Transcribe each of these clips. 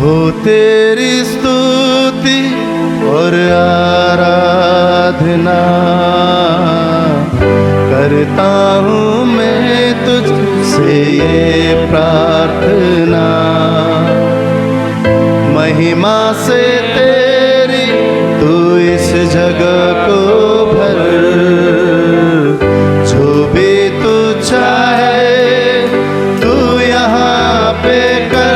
हो तेरी स्तुति और आराधना करता हूँ मैं तुझसे ये प्रार्थना। महिमा से तेरी तू इस जगह को भर, जो भी तू चाहे तू यहाँ पे कर।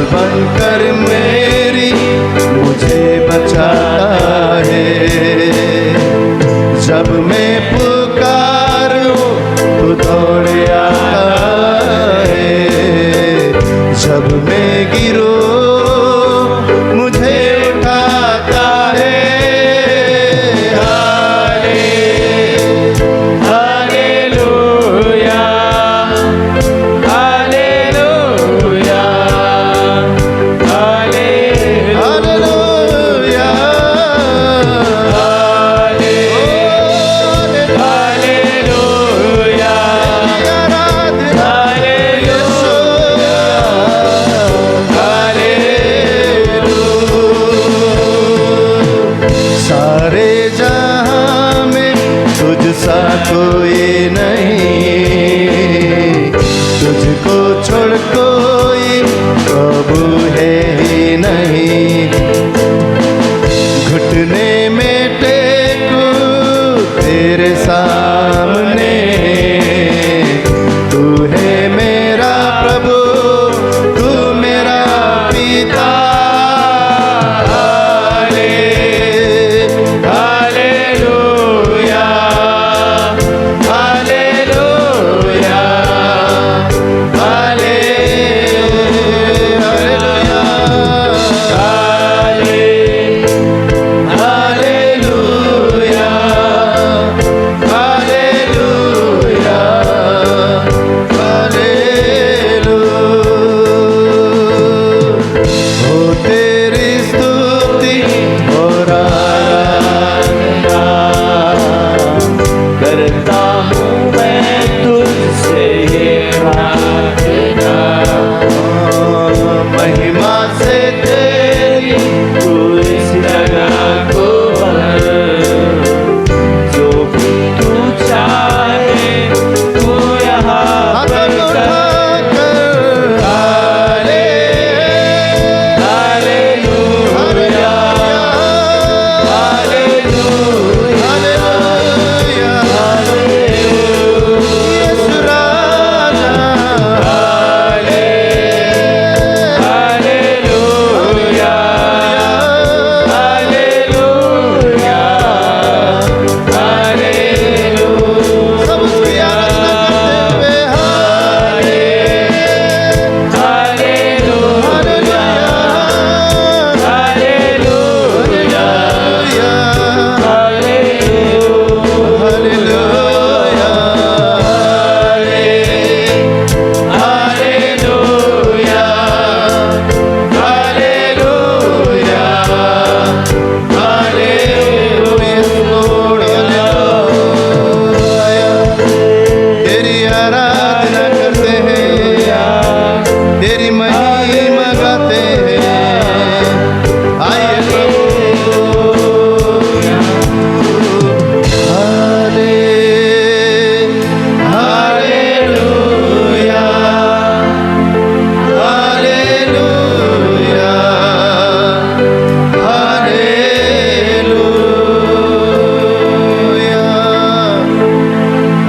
बनकर मेरी मुझे बचाता है। जब मैं पुकारूं तो दौड़ आता है, जब मैं गिरूं मुझे उठाता है। तुझसा कोई नहीं, तुझको छोड़ कोई प्रभु है ही नहीं। घुटने में टेकूं तेरे सामने, तू है मेरा प्रभु, तू मेरा पिता। Hallelujah.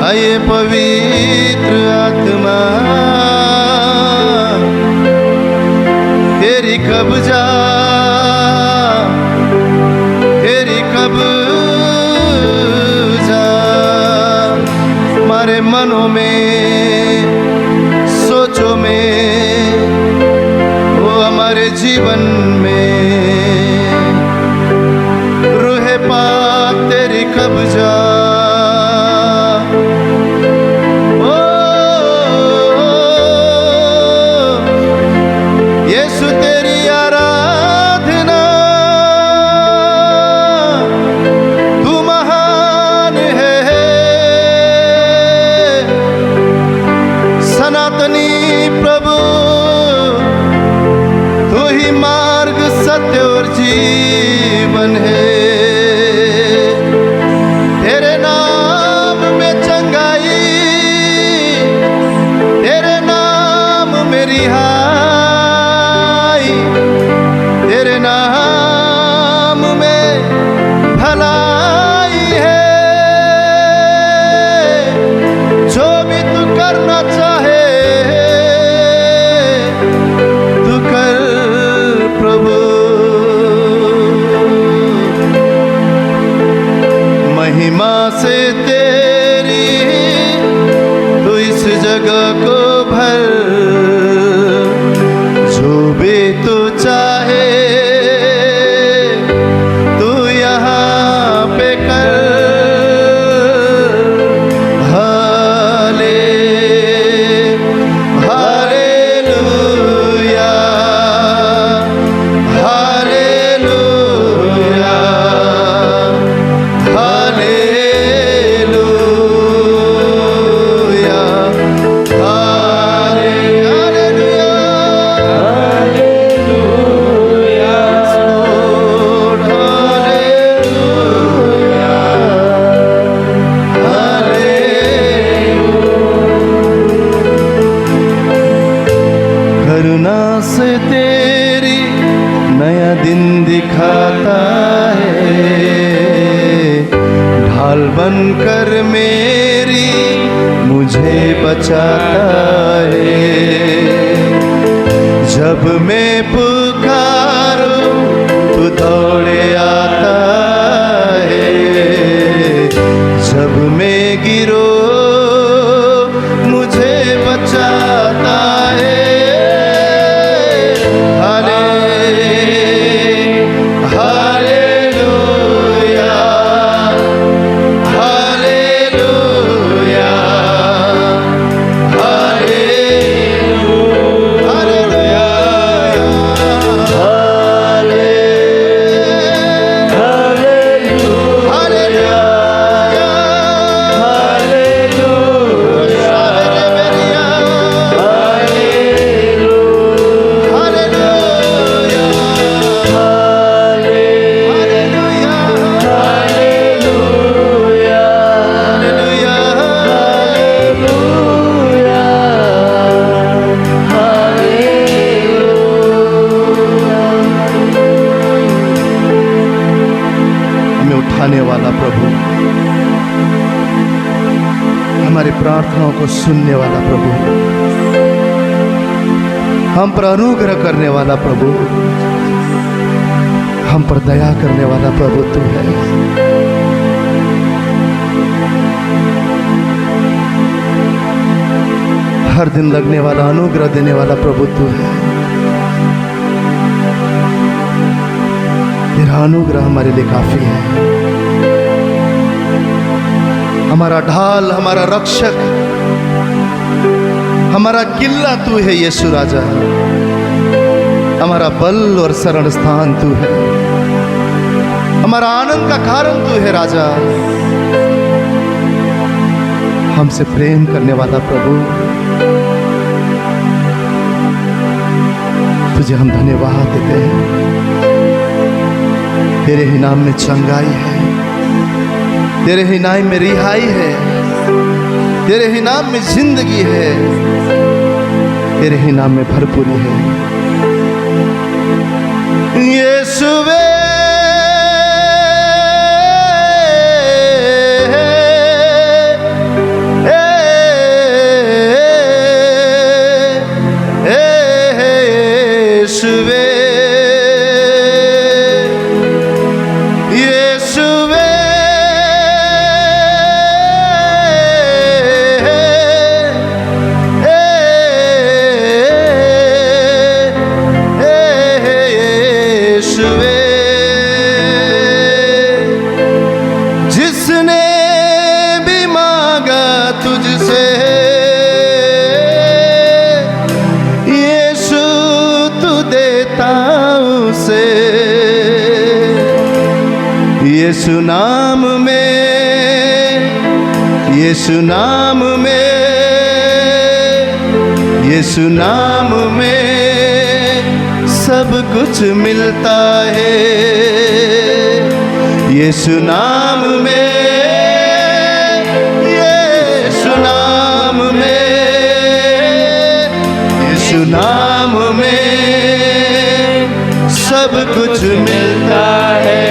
ये पवित्र आत्मा तेरी कब्जा हमारे मनों में, सोचों में, वो हमारे जीवन में रूहे पाक तेरी कब्जा। यीशु तेरी आराधना, तू महान है, सनातनी प्रभु, तू ही मार्ग, सत्य और जीवन है। तेरे नाम में चंगाई, तेरे नाम में रिहाई, तेरे नाम में भलाई है। जो भी तू करना चाहे तू कर प्रभु। महिमा से तेरी तू इस जगह को भर, जो भी तू चाहे तू यहाँ पे कर। हालेलुया, हालेलुया, हालेलुया, करुणा से तेरी नया दिन दिखाता है, ढाल बनकर मेरी मुझे बचाता है। जब मैं पुकारूं तू दौड़े आता है, जब मैं गिरो मुझे बचाता है। हालेलुया, हालेलुया, हालेलुया, उठाने वाला प्रभु, हमारी प्रार्थनाओं को सुनने वाला प्रभु, हम पर अनुग्रह करने वाला प्रभु, हम पर दया करने वाला प्रभु तू है। हर दिन लगने वाला अनुग्रह देने वाला प्रभु तू है। तेरा अनुग्रह हमारे लिए काफी है। हमारा ढाल, हमारा रक्षक, हमारा किल्ला तू है यीशु राजा। हमारा बल और शरण स्थान तू है। हमारा आनंद का कारण तू है राजा। हमसे प्रेम करने वाला प्रभु, तुझे हम धन्यवाद देते हैं। तेरे ही नाम में चंगाई है, तेरे ही नाम में रिहाई है, तेरे ही नाम में जिंदगी है, तेरे ही नाम में भरपूरी है। यीशुवे यीशु नाम में, यीशु नाम में, यीशु नाम में सब कुछ मिलता है। यीशु नाम में, यीशु नाम में, यीशु नाम में सब कुछ मिलता है।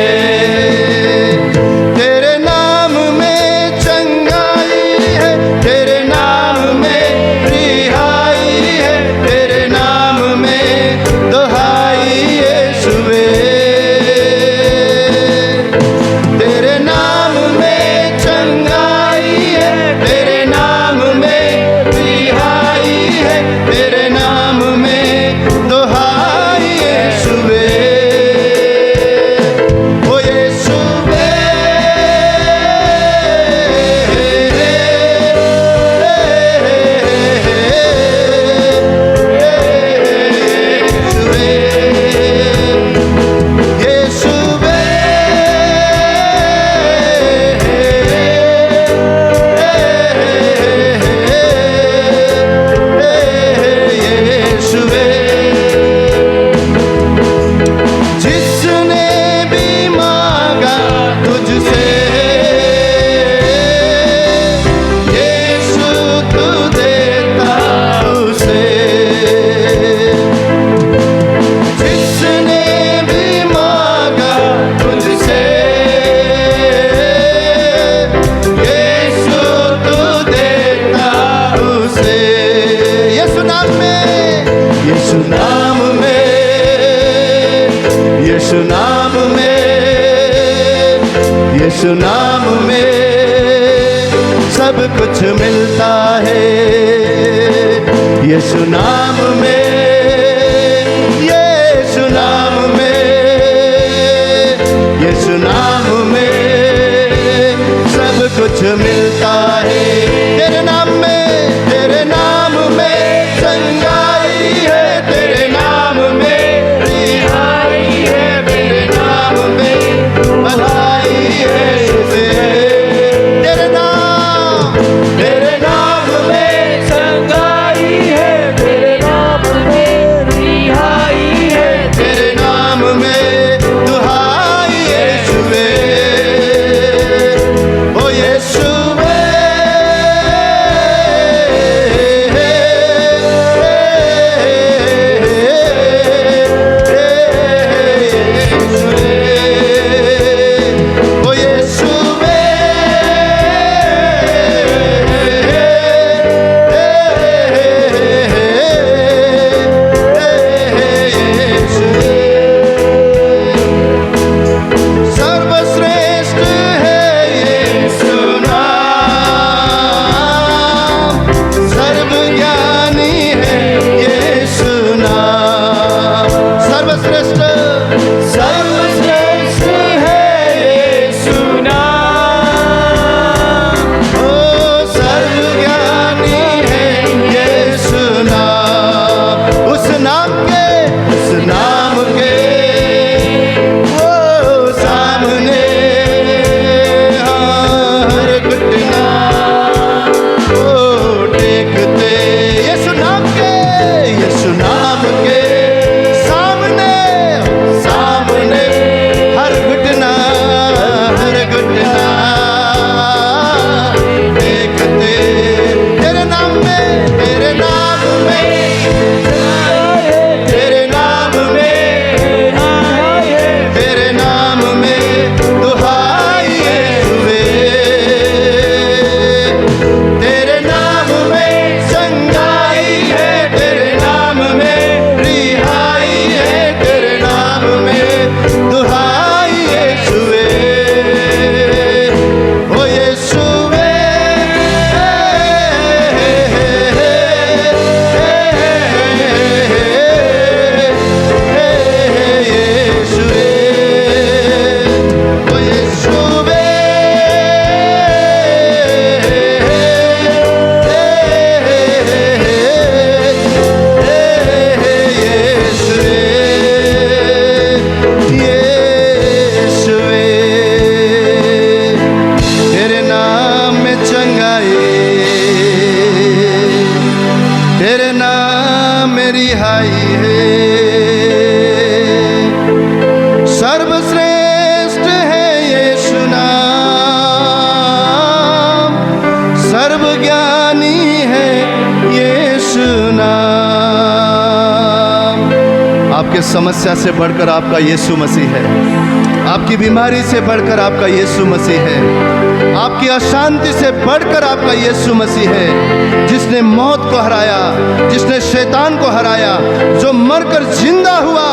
तेरे नाम में चंगाई है, तेरे नाम में रिहाई है, तेरे नाम में दुहाई यीशुवे। तेरे नाम में चंगाई है, तेरे नाम में रिहाई है, तेरे नाम में दुहाई यीशुवे। यीशु नाम में, यीशु नाम में, यीशु नाम में सब कुछ मिलता है। यीशु नाम में, यीशु नाम में, यीशु नाम में सब कुछ मिलता है। तेरे नाम में, तेरे नाम में चंगाई है, तेरे नाम में रिहाई है, तेरे नाम में भलाई है। तेरे नाम में चंगाई है, तेरे नाम में रिहाई है, तेरे नाम में दुहाई यीशुवे। ओ यीशुवे, ज्ञानी है यीशु नाम। आपके समस्या से बढ़कर आपका यीशु मसीह है, आपकी बीमारी से बढ़कर आपका यीशु मसीह है, आपकी अशांति से बढ़कर आपका यीशु मसीह है, जिसने मौत को हराया, जिसने शैतान को हराया, जो मरकर जिंदा हुआ,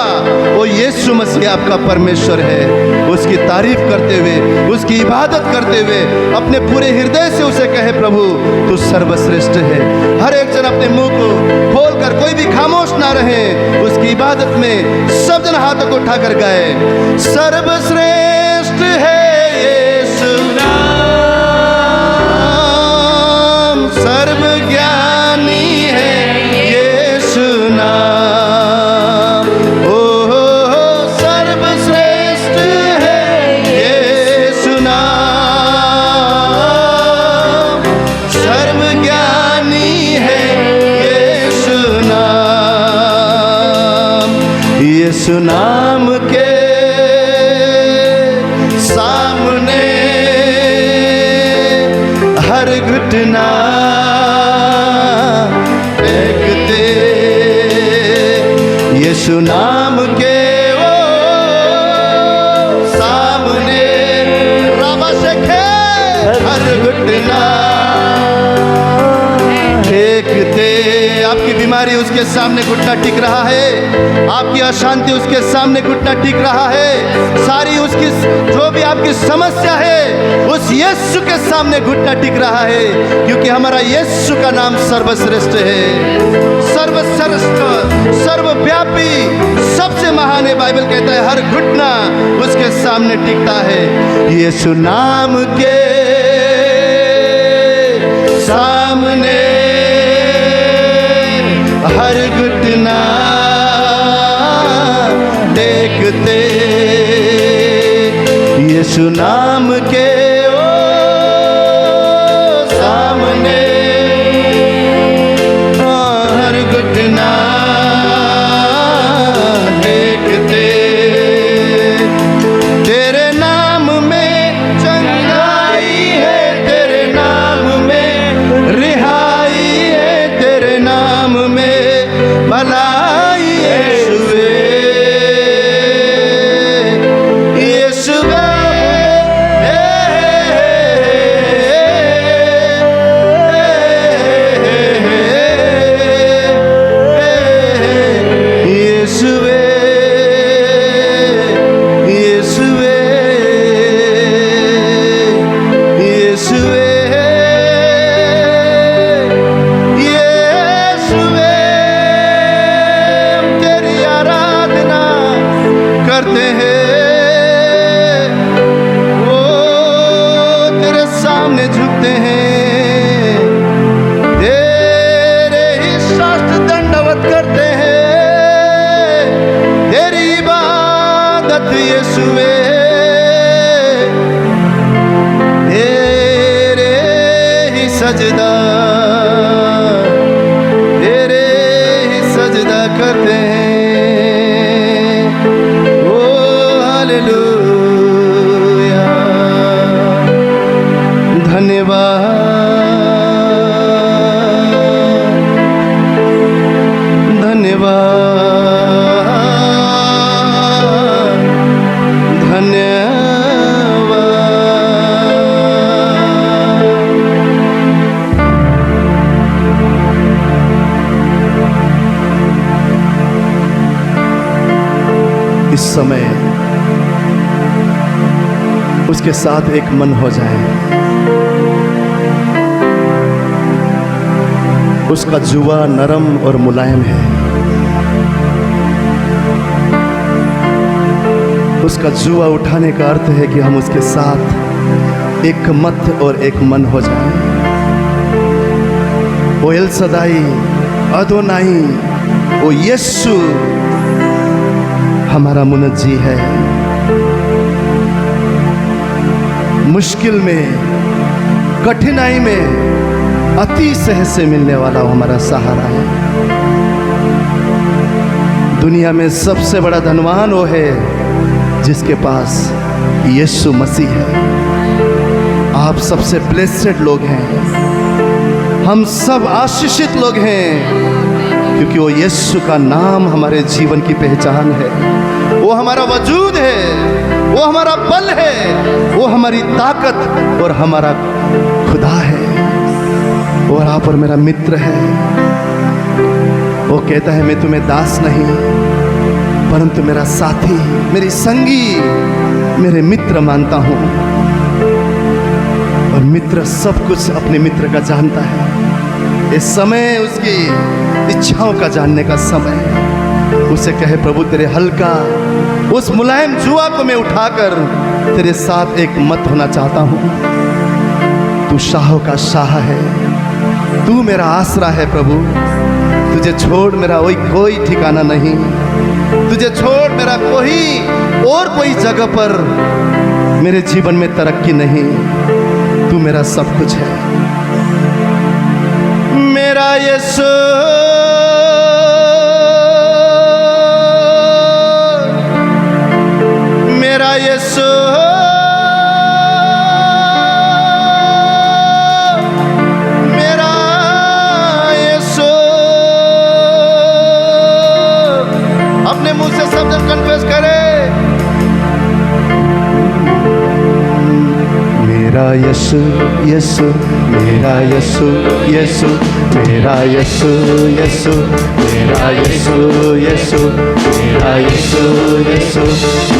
वो यीशु मसीह आपका परमेश्वर है। उसकी तारीफ करते हुए, उसकी इबादत करते हुए अपने पूरे हृदय से उसे कहे, प्रभु तू सर्वश्रेष्ठ है। हर एक जन अपने मुंह को खोलकर, कोई भी खामोश ना रहे, उसकी इबादत में सब जन हाथों को उठाकर गाए, सर्वश्रेष्ठ है यीशु नाम, सर्वज्ञानी है यीशु नाम। ओ सर्वश्रेष्ठ है यीशु नाम, सर्वज्ञानी है यीशु नाम। यीशु नाम के सामने हर घुटना टेकते, यीशु नाम के ओ सामने रामा शेखे हर घुटना टेकते। आपकी बीमारी उसके सामने घुटना टिक रहा है, आपकी अशांति उसके सामने घुटना टिक रहा है, सारी उसकी जो भी आपकी समस्या है उस यीशु के सामने घुटना टिक रहा है, क्योंकि हमारा यीशु का नाम सर्वश्रेष्ठ है, सर्वश्रेष्ठ, सर्वव्यापी, सबसे महान है। बाइबल कहता है हर घुटना उसके सामने टिकता है। यीशु नाम के सामने हर घुटना देखते, यीशु नाम के ओ सामने हर घुटना देखते। तेरे नाम में चंगाई है, तेरे नाम में रिहाई है, तेरे नाम में भलाई यीशुवे, यीशुवे, यीशुवे, यीशुवे, यीशुवे, यीशुवे, तेरी आराधना करते हैं, वो तेरे सामने झुकते हैं, तेरे ही शास्त्र दंडवत करते हैं, तेरी इबादत यीशुवे, तेरे ही सजदा, तेरे ही सजदा करते हैं। ओ हालेलुया, धन्यवाद, धन्यवाद, धन्यवाद। इस समय उसके साथ एक मन हो जाए, उसका जुआ नरम और मुलायम है, उसका जुआ उठाने का अर्थ है कि हम उसके साथ एक मत और एक मन हो जाए। वो एल सदाई, अदोनाई, वो यीशु हमारा मुनज्जी है। मुश्किल में, कठिनाई में अति सहज से मिलने वाला वो हमारा सहारा है। दुनिया में सबसे बड़ा धनवान वो है जिसके पास यीशु मसीह है। आप सबसे ब्लेसेड लोग हैं, हम सब आशीषित लोग हैं, क्योंकि वो यीशु का नाम हमारे जीवन की पहचान है। वो हमारा वजूद है, वो हमारा बल है, वो हमारी ताकत और हमारा खुदा है। और आप और मेरा मित्र है। वो कहता है मैं तुम्हें दास नहीं परंतु मेरा साथी, मेरी संगी, मेरे मित्र मानता हूँ। और मित्र सब कुछ अपने मित्र का जानता है। इस समय उसकी इच्छाओं का जानने का समय है। उसे कहे प्रभु तेरे हल्का उस मुलायम जुआ को मैं उठाकर तेरे साथ एक मत होना चाहता हूँ। तू शाहों का शाह है, तू मेरा आसरा है प्रभु। तुझे छोड़ मेरा कोई ठिकाना नहीं, तुझे छोड़ मेरा कोई जगह पर मेरे जीवन में तरक्की नहीं। तू मेरा सब कुछ है। मेरा यीशु, मेरा यीशु, मेरा यीशु। अपने मुंह से सब जन कन्फेस करे। मेरा यीशु यीशु, मेरा यीशु यीशु, मेरा यीशु यीशु, मेरा यीशु यीशु, मेरा यीशु यीशु,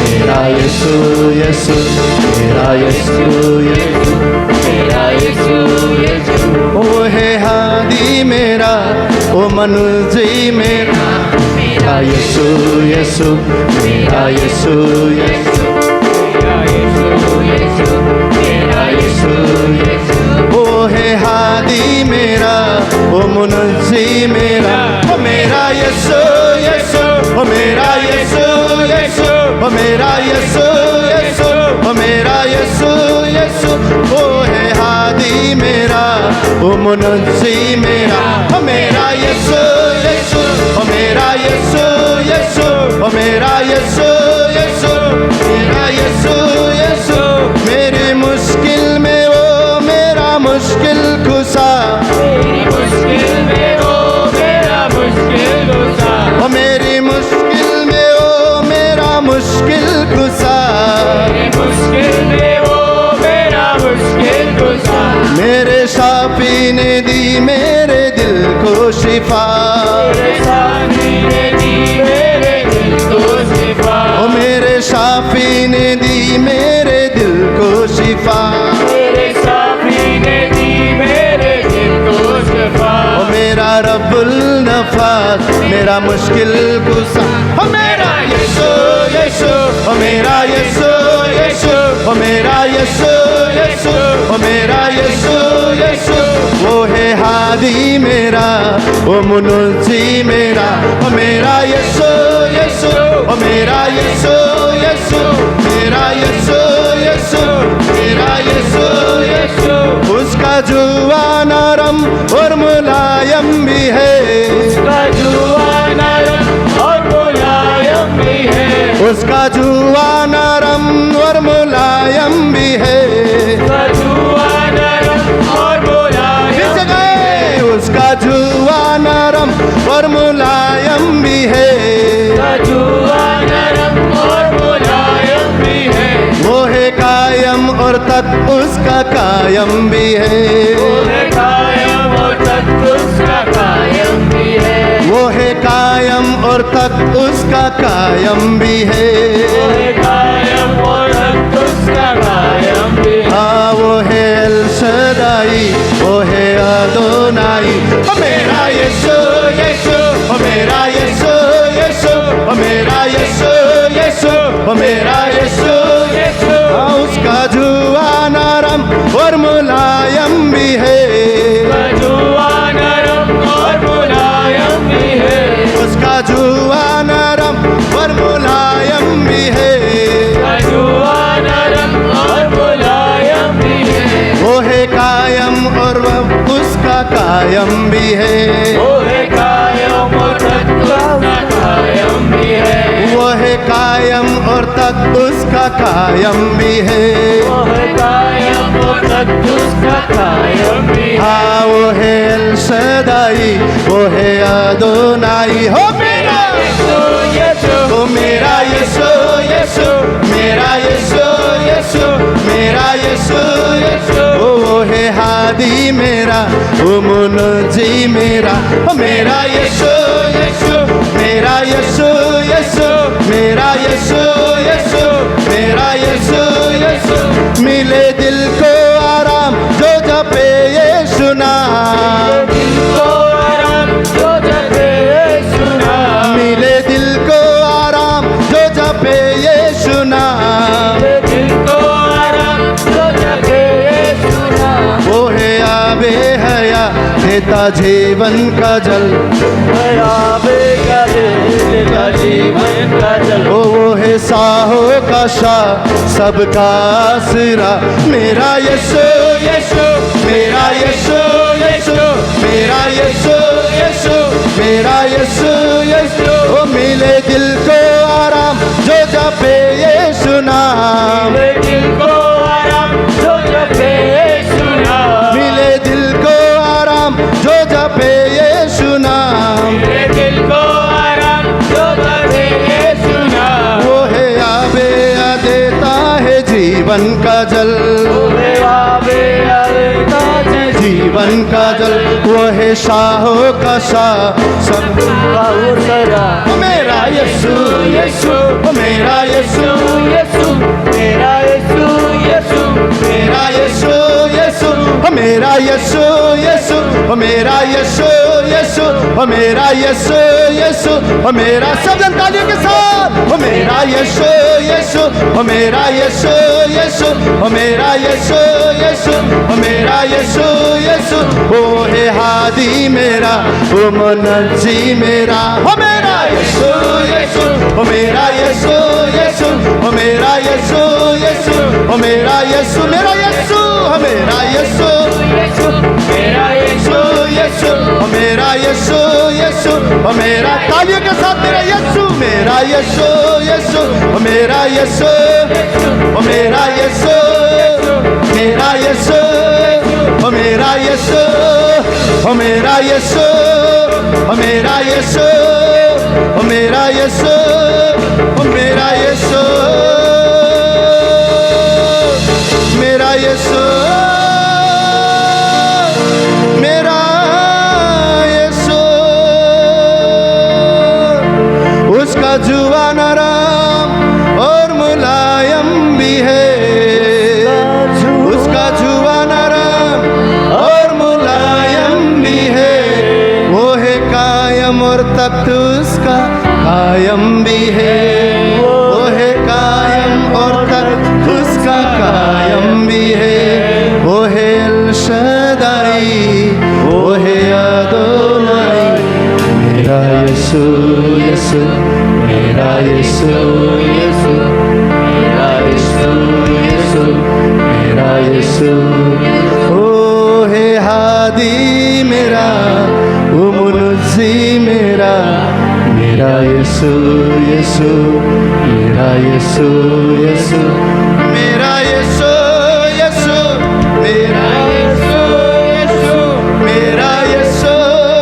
मेरा यीशु यीशु, मेरा यीशु यीशु, मेरा यीशु यीशु। ओ है हादी मेरा, ओ मनुजी मेरा, मेरा यीशु यीशु, मेरा यीशु यीशु, ओ है हादी मेरा, ओ मुनसी मेरा, ओ मेरा यीशु यीशु, ओ मेरा यीशु यीशु, ओ मेरा यीशु यीशु, ओ मेरा यीशु यीशु। ओ है हादी मेरा, ओ मुनसी मेरा, ओ मेरा यीशु यीशु, ओ मेरा यीशु यीशु, ओ मेरा यीशु यीशु, मेरा यीशु यीशु। मेरी मुश्किल में वो मेरा मुश्किल खुशा, मेरी मुश्किल में वो मेरा मुश्किल खुशा, ओ मेरी मुश्किल में वो मेरा मुश्किल खुशा, मेरी मुश्किल में वो मेरा मुश्किल खुशा। मेरे शाफी ने दी मेरे दिल को शिफा, मेरे साथी ने दी मेरे दिल को शिफा, ओ मेरे शाफी ने दी मेरे दिल को शिफा, मेरे साथी ने दी मेरे दिल को शिफा। ओ मेरा रब्बुल नफास, मेरा मुश्किल कुशा, ओ मेरा यीशु यीशु, ओ मेरा यीशु यीशु, ओ मेरा यीशु यीशु, ओ मेरा यीशु यीशु। वो है हादी मेरा, ओ मुनसी मेरा, ओ मेरा यीशु यीशु, ओ मेरा यीशु यीशु, मेरा यीशु यीशु, मेरा यीशु यीशु। उसका जुआ नरम और मुलायम भी है, उसका जुआ नरम और मुलायम भी है, उसका जुआ नरम और मुलायम भी है, उसका जुआ नरम और मुलायम भी है, उसका जुआ नरम और मुलायम भी है, उसका जुआ नरम और मुलायम भी है। वो है कायम और तक उसका कायम भी है, वो है कायम और तक उसका कायम भी है, वो है कायम और तक उसका कायम भी है, वो है कायम और तक उसका कायम भी है। हाँ वो है एल शदाई, वो है अदोनाई, ओ मेरा यीशु यीशु, ओ मेरा यीशु यीशु, ओ मेरा यीशु यीशु, ओ मेरा यीशु यीशु। हाँ उसका जुआ नरम और मुलायम भी है, उसका जुआ नरम और मुलायम भी है, उसका जुआ नरम और मुलायम भी है, उसका जुआ नरम और मुलायम भी है। वो है कायम और उसका कायम भी है, वो है कायम और तक उसका कायम भी है, वो है कायम और तक उसका कायम भी है। वो है कायम और तक उसका कायम भी है। हाँ वो है एल शदाई, वो है अदोनाई। हो मेरा यीशु यीशु ओ मेरा यीशु यीशु, मेरा यीशु यीशु, मेरा यीशु यीशु। वो है हादी मेरा, वो मुनजी मेरा। ओ मेरा यीशु यीशु, मेरा यीशु यीशु, मेरा यीशु यीशु, मेरा यीशु यीशु। मिले दिल को आराम जो जपे यीशु नाम। दिल को आराम जो जपे यीशु नाम। मिले दिल को आराम जो जपे यीशु नाम। दिल को आराम जो जपे यीशु नाम। वो है आबे हया, देता जीवन का जल। आबे का दिल का जीवन का जल। वो है साहो का शाह, सबका आसरा। मेरा यीशु यीशु, मेरा यीशु यीशु, मेरा यीशु यीशु, मेरा यीशु यीशु। वो मिले दिल को आराम जो जपे यीशु नाम। दिल को आराम जो जपे यीशु नाम। मिले दिल को आराम जो जपे यीशु नाम। दिल को आराम जो जपे यीशु नाम। वो है आबे देता है जीवन का जल। आबे आबे जीवन का जल वो है शाहो का शाह, सबका उतरा। मेरा यीशु यीशु, मेरा यीशु यीशु मेरा यीशु यीशु मेरा यीशु यीशु, मेरा यीशु यीशु, मेरा यीशु यीशु, मेरा यीशु यीशु, मेरा सब जन तालियों के साथ। मेरा यीशु यीशु, मेरा यीशु यीशु, मेरा यीशु यीशु, मेरा यीशु यीशु। वो है हादी मेरा, वो मुनजी मेरा। हो मेरा यीशु यीशु, मेरा यीशु यीशु, मेरा यीशु यीशु, मेरा यीशु, मेरा यीशु, मेरा यीशु यीशु मेरा यीशु यीशु, मेरा यीशु यीशु, मेरा तालियों के साथ मेरा यीशु, मेरा यीशु यीशु, मेरा यीशु, मेरा यीशु, मेरा यीशु, मेरा यीशु, मेरा यीशु, मेरा यीशु, मेरा यीशु, मेरा यीशु, मेरा यीशु, मेरा यीशु। उसका जुआ नरम और मुलायम भी है। उसका जुआ नरम और मुलायम भी है। वो है कायम और तख्त उसका कायम भी है। वो है कायम और तख्त उसका कायम भी है। वो है एल शदाई, वो है अदोनाई। मेरा यीशु यीशु, मेरा यीशु यीशु, मेरा यीशु यीशु, मेरा यीशु। ओ है हादी मेरा, ओ मुनजी मेरा। मेरा यीशु यीशु, मेरा यीशु यीशु, मेरा यीशु यीशु, मेरा यीशु यीशु, मेरा यीशु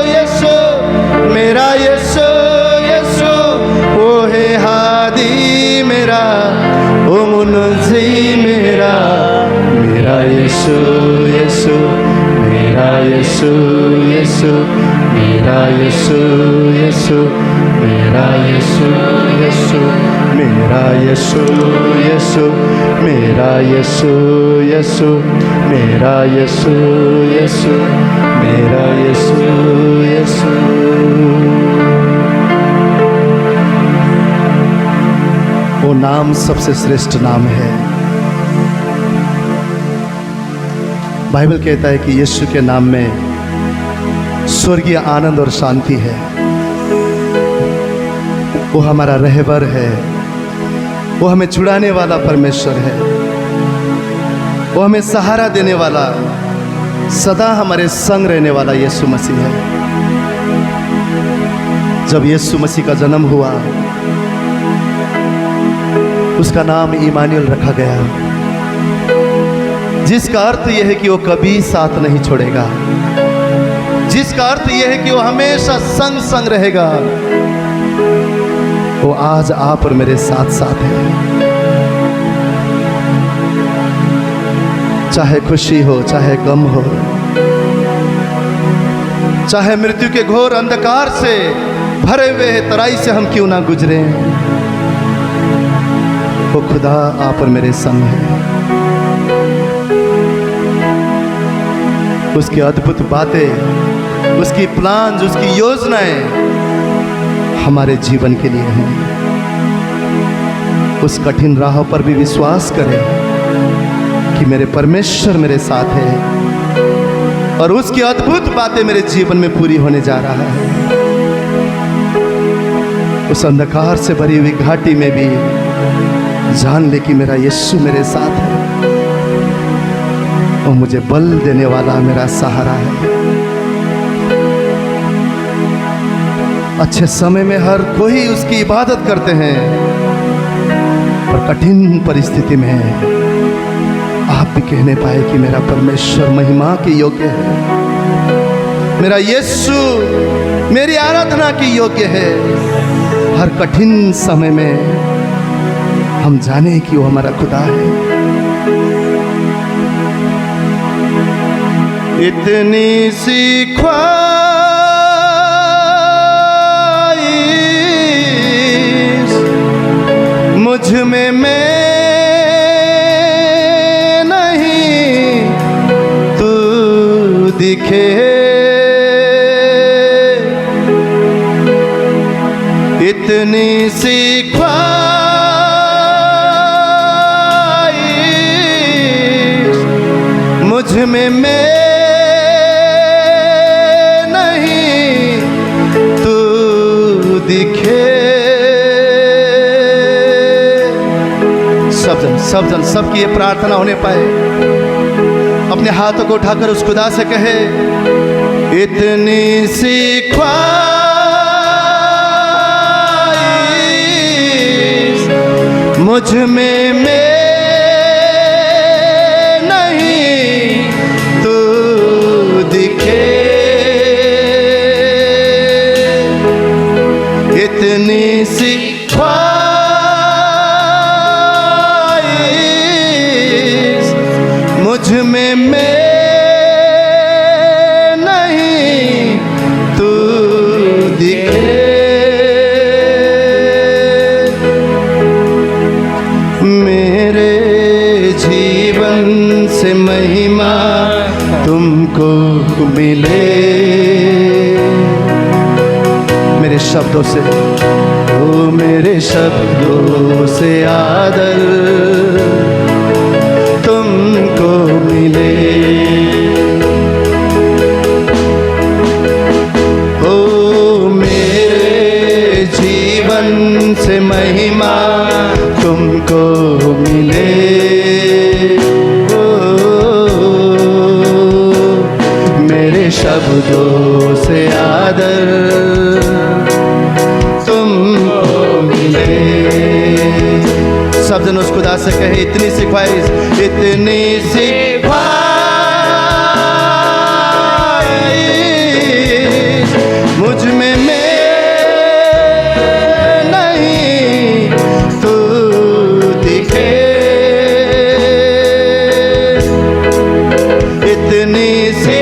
यीशु, मेरा यीशु यीशु। वो है हादी मेरा, ओ मुनजी मेरा। मेरा यीशु यीशु, मेरा यीशु यीशु, मेरा यीशु यीशु, मेरा यीशु यीशु, मेरा यीशु यीशु, मेरा यीशु यीशु, मेरा यीशु यीशु, मेरा यीशु यीशु। वो नाम सबसे श्रेष्ठ नाम है। बाइबल कहता है कि यीशु के नाम में स्वर्गीय आनंद और शांति है। वो हमारा रहबर है। वो हमें छुड़ाने वाला परमेश्वर है। वो हमें सहारा देने वाला, सदा हमारे संग रहने वाला यीशु मसीह है। जब यीशु मसीह का जन्म हुआ उसका नाम इमानुएल रखा गया, जिसका अर्थ यह है कि वो कभी साथ नहीं छोड़ेगा, जिसका अर्थ यह है कि वो हमेशा संग संग रहेगा। वो आज आप और मेरे साथ साथ है। चाहे खुशी हो, चाहे गम हो, चाहे मृत्यु के घोर अंधकार से भरे हुए तराई से हम क्यों ना गुजरे, वो खुदा आप और मेरे संग है। उसकी अद्भुत बातें, उसकी प्लान, उसकी योजनाएं हमारे जीवन के लिए हैं। उस कठिन राह पर भी विश्वास करें कि मेरे परमेश्वर मेरे साथ है और उसकी अद्भुत बातें मेरे जीवन में पूरी होने जा रहा है। उस अंधकार से भरी हुई घाटी में भी जान ले कि मेरा यीशु मेरे साथ है, वो मुझे बल देने वाला मेरा सहारा है। अच्छे समय में हर कोई उसकी इबादत करते हैं, पर कठिन परिस्थिति में आप भी कहने पाए कि मेरा परमेश्वर महिमा के योग्य है, मेरा यीशु मेरी आराधना की योग्य है। हर कठिन समय में हम जाने कि वो हमारा खुदा है। इतनी सी ख्वाहिश मुझ में मैं नहीं, तू दिखे। इतनी सी ख्वाहिश मुझ में मैं नहीं, तू दिखे। सब जन सबकी ये प्रार्थना होने पाए, अपने हाथों को उठाकर उस खुदा से कहे, इतनी सी ख्वाहिश मुझ में मैं नहीं, तू दिखे। इतनी सी मुझ में मैं नहीं, तू दिखे। मेरे जीवन से महिमा तुमको मिले, मेरे शब्दों से, ओ मेरे शब्दों से आदर तुमको मिले। ओ मेरे जीवन से महिमा तुमको मिले। ओ मेरे शब्दों से आदर तुमको मिले। सब जन उस खुदा से कहे, इतनी सी ख्वाहिश, इतनी सी ख्वाहिश मुझ में मैं नहीं, तू दिखे। इतनी सी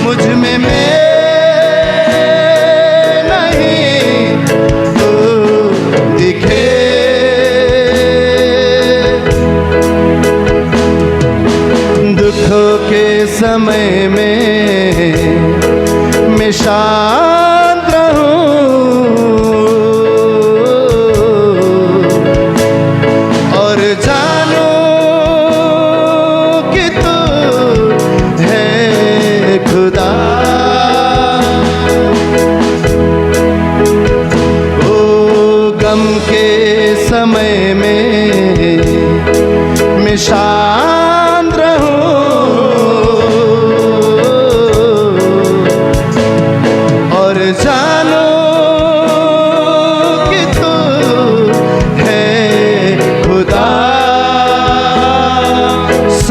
मुझ में मैं समय में मैं शांत रहूं और जानूं कि तू है खुदा। ओ गम के समय में मैं शांत रहूं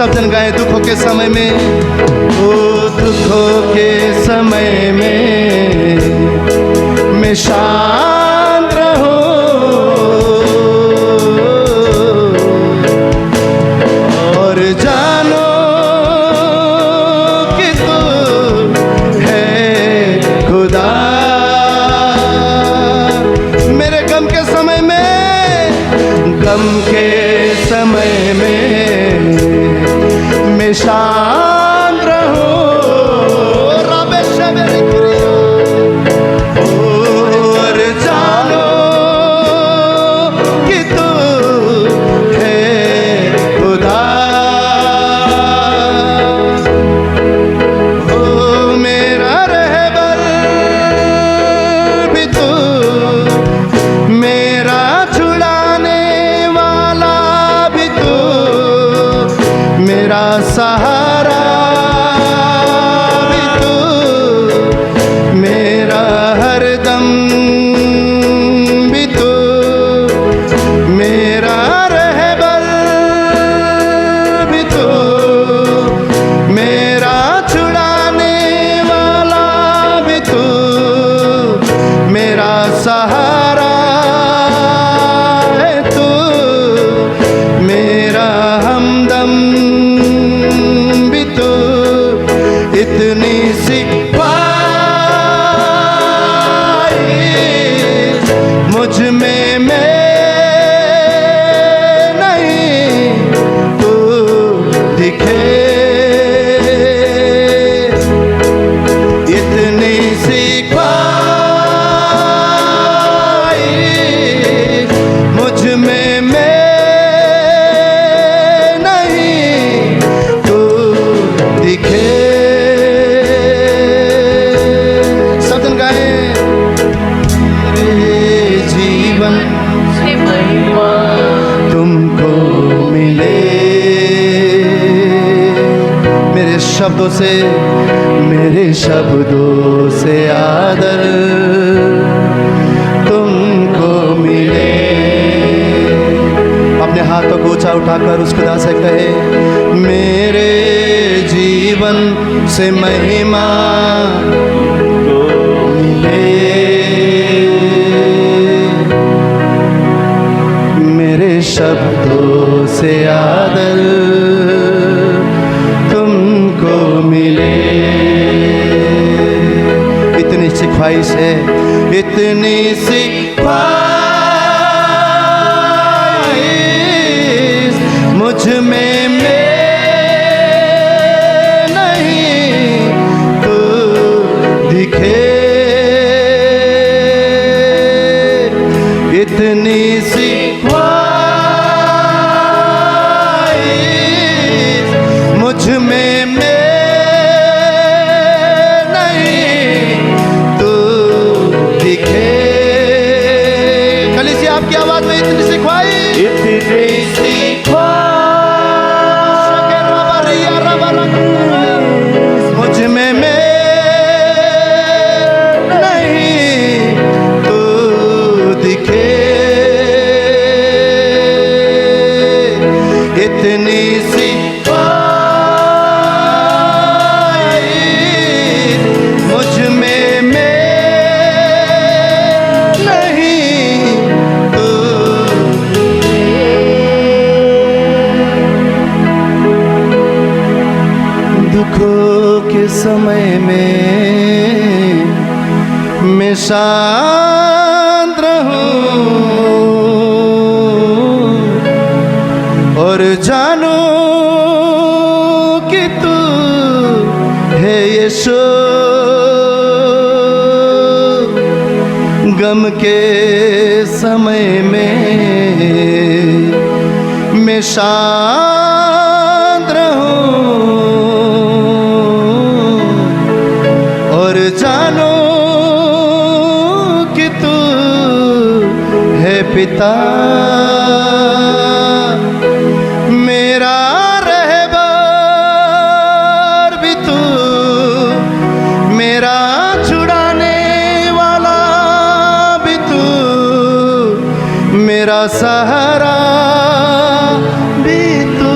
सब जन गाएं दुखों के समय में, ओ दुखों के समय में मैं शांत रहूं, और जानो कि तू है खुदा। मेरे गम के समय में, गम के समय में मैं शांत रहूं, और जानो कि तू है खुदा। ओ मेरा रहबर भी तू, मेरा छुड़ाने वाला भी तू, मेरा सहारा भी तू, मेरा हरदम भी तू, मेरा रहबर भी तू, मेरा छुड़ाने वाला भी तू, मेरा सहारा है तू, मेरा हमदम भी तू। इतनी सी ख्वाहिश मुझ में मैं नहीं, तू दिखे। इतनी सी ख्वाहिश मुझ में मैं नहीं, तू दिखे। सब जन गाएं, मेरे जीवन से महिमा तुमको मिले, मेरे शब्दों से, मेरे शब्दों से आदर तुमको मिले। अपने हाथों को ऊंचा उठाकर उस खुदा से कहे, मेरे जीवन से महिमा तुमको मिले, मेरे शब्दों से आदर तुमको मिले। इतनी सी ख्वाहिश है, इतनी सी ख्वाहिश मुझ में मैं नहीं, तू दिखे। इतनी सी ख्वाहिश मुझ में मैं नहीं, तू दिखे। कलीसिया आपकी आवाज में इतनी सी ख्वाहिश, इतनी सी मुझ में मैं नहीं, तू दिखे। इतनी सी ख्वाहिश मुझ में मैं नहीं, तू दुखों के समय में मैं शांत रहूं, और जानो कि तू है यीशु। गम के समय में मैं शांत रहूं, और जानो कि तू है पिता। मेरा रहबर भी तू, मेरा छुड़ाने वाला भी तू, मेरा सहारा भी तू,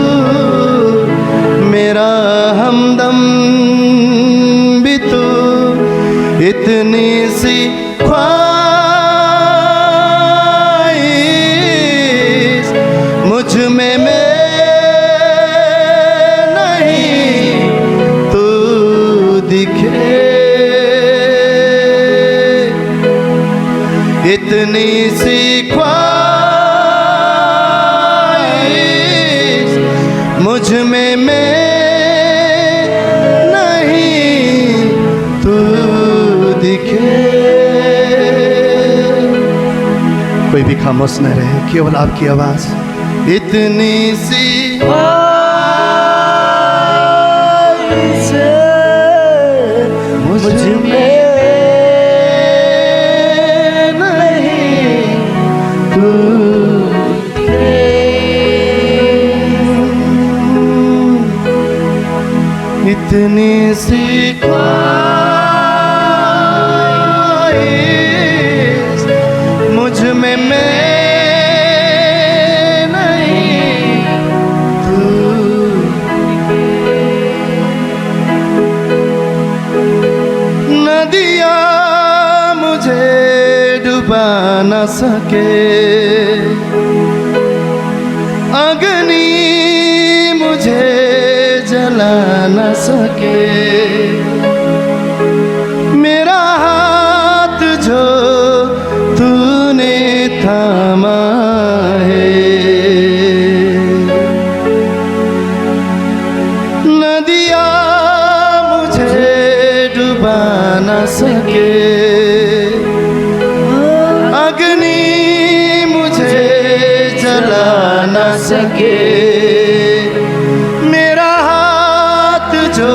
इतनी सी ख्वाहिश मुझ में नहीं तू दिखे। कोई भी खामोश न रहे, केवल आपकी आवाज। इतनी सी ख्वाहिश मुझ में इतनी सी ख्वाहिश मुझ में नहीं तू। नदियाँ मुझे डुबा न सके, अग्नि मुझे जला न सके, मेरा हाथ जो तूने थामा है। नदियाँ मुझे डुबा न सके, अग्नि मुझे जला न सके, जो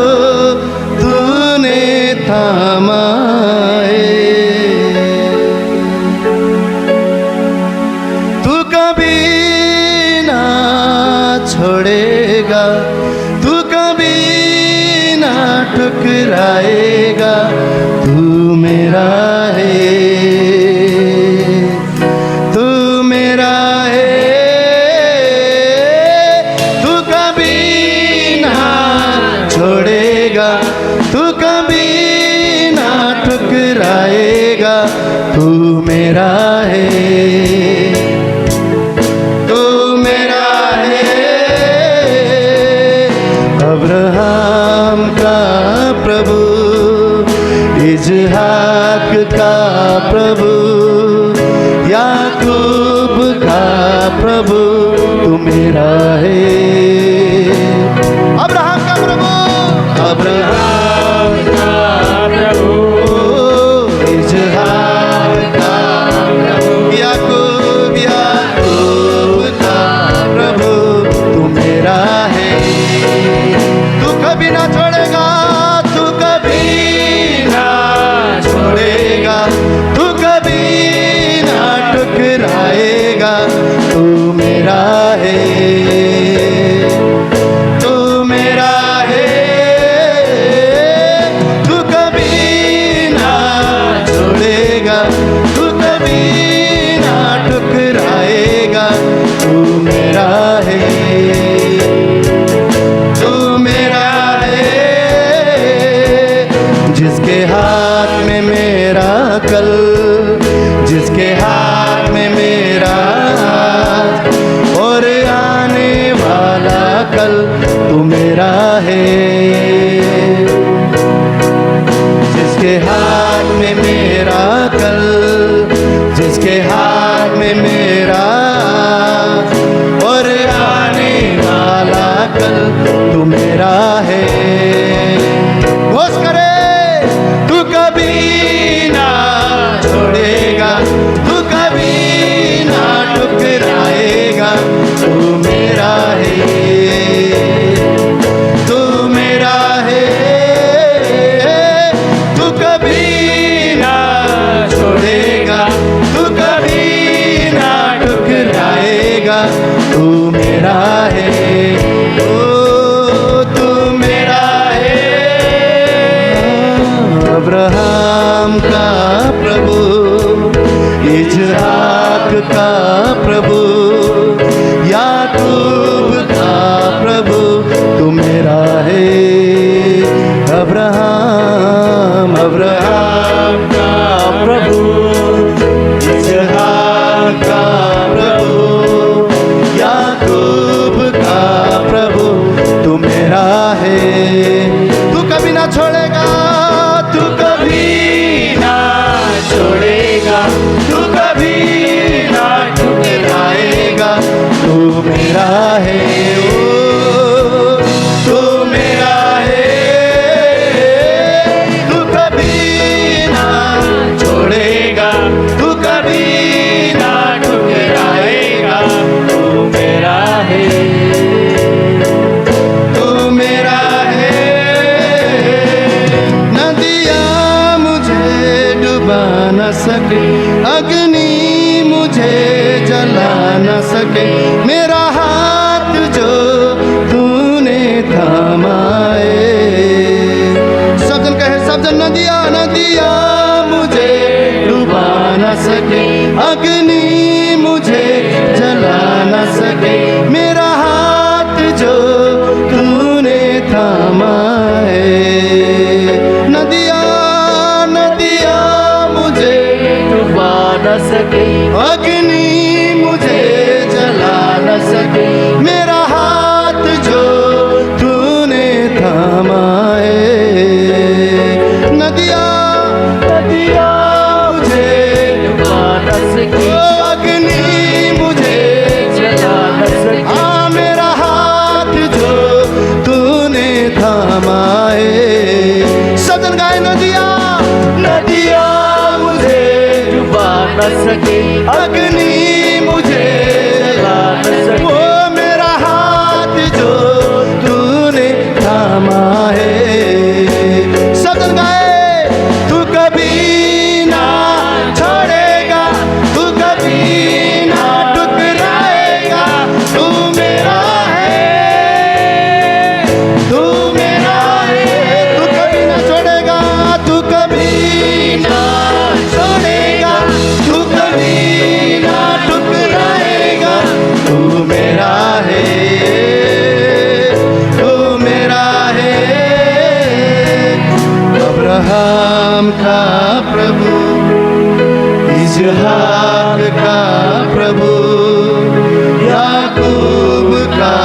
तूने थामा है। तू कभी ना छोड़ेगा, तू कभी ना ठुकराएगा, तू मेरा है, तू मेरा है। तू कभी छोड़ेगा, तू कभी ना ठुकराएगा, तू मेरा है, तू मेरा है। अब्राहम का प्रभु, इजहाक का प्रभु, याकूब का प्रभु, तू मेरा है। अब्राहम का प्रभु, अब्राहम का प्रभु, इजहाक का प्रभु, याकूब का प्रभु, तू मेरा है। तू कभी ना छोड़ेगा, तू कभी ना छोड़ेगा, तू कभी ना ठुकराएगा, तू मेरा है, तू मेरा है, तू मेरा है। जिसके हाथ में मेरा कल, जिसके हाथ में मेरा आज और आने वाला कल, तू मेरा है। जिसके हाथ में मेरा कल, जिसके हाथ में मेरा और आने वाला कल, तू मेरा है। घोष करे, तू कभी ना छोड़ेगा, तू कभी ना ठुकराएगा, तू मेरा है, तू मेरा है। तू कभी ना छोड़ेगा, तू कभी ना ठुकराएगा, तू मेरा है, ओ तू मेरा है। अब्राहम का प्रभु, इजहाक का प्रभु, याकूब का प्रभु, तू मेरा है। अब्राहम का प्रभु, इजहाक का प्रभु, याकूब का प्रभु, तू मेरा है। तू कभी ना छोड़ेगा, तू कभी ना छोड़ेगा, तू कभी न सके मेरा हाथ जो तूने थामा है। सब जन कहे, सब जन, नदियाँ नदियाँ मुझे डुबा न सके, अग्नि मुझे जला न सके मेरा हाथ जो तूने थामा है। नदियाँ नदियाँ मुझे डुबा न सके, अग्नि मुझे जला न सके मेरा हाथ जो तूने थामा है। नदियाँ नदियाँ मुझे डुबा न सके, अग्नि मुझे जला न सके हाँ मेरा हाथ जो तूने थामा है। सजन गाए, नदियाँ नदियाँ मुझे डुबा न सके, अग्नि मुझे जला न सके वो मेरा हाथ जो तूने थामा है। सजन गाए, तू कभी ना छोड़ेगा, तू कभी ना टुकराएगा, तू मेरा है, तू मेरा है, तू कभी ना छोड़ेगा, तू कभी ना छोड़ेगा, तू कभी ना टुकराएगा, तू मेरा है, तू मेरा है। अब्राहम का प्रभु, इजहाक का प्रभु, याकूब का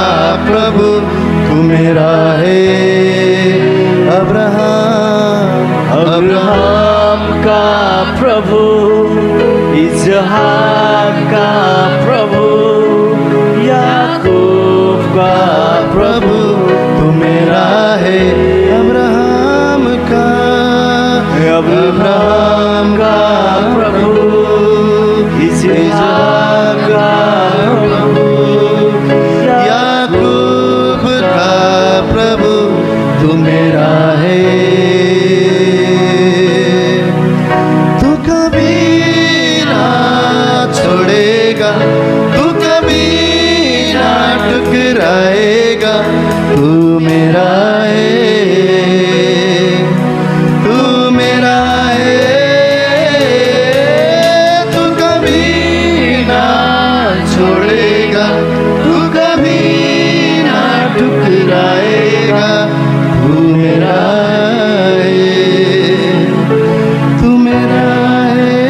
प्रभु, तू मेरा है। अब्राहम अब्राहम का प्रभु, इसहाक का प्रभु, याकूब का प्रभु, तू मेरा है। अब्राहम का अब्राहम का प्रभु, इसहाक का प्रभु, याकूब का प्रभु, तू मेरा है। तू कभी ना छोड़ेगा, तू कभी ना टुकराएगा, तू मेरा है, तू मेरा है। तू कभी ना छोड़ेगा, तू कभी ना टुकराएगा, तू मेरा है, तू मेरा है।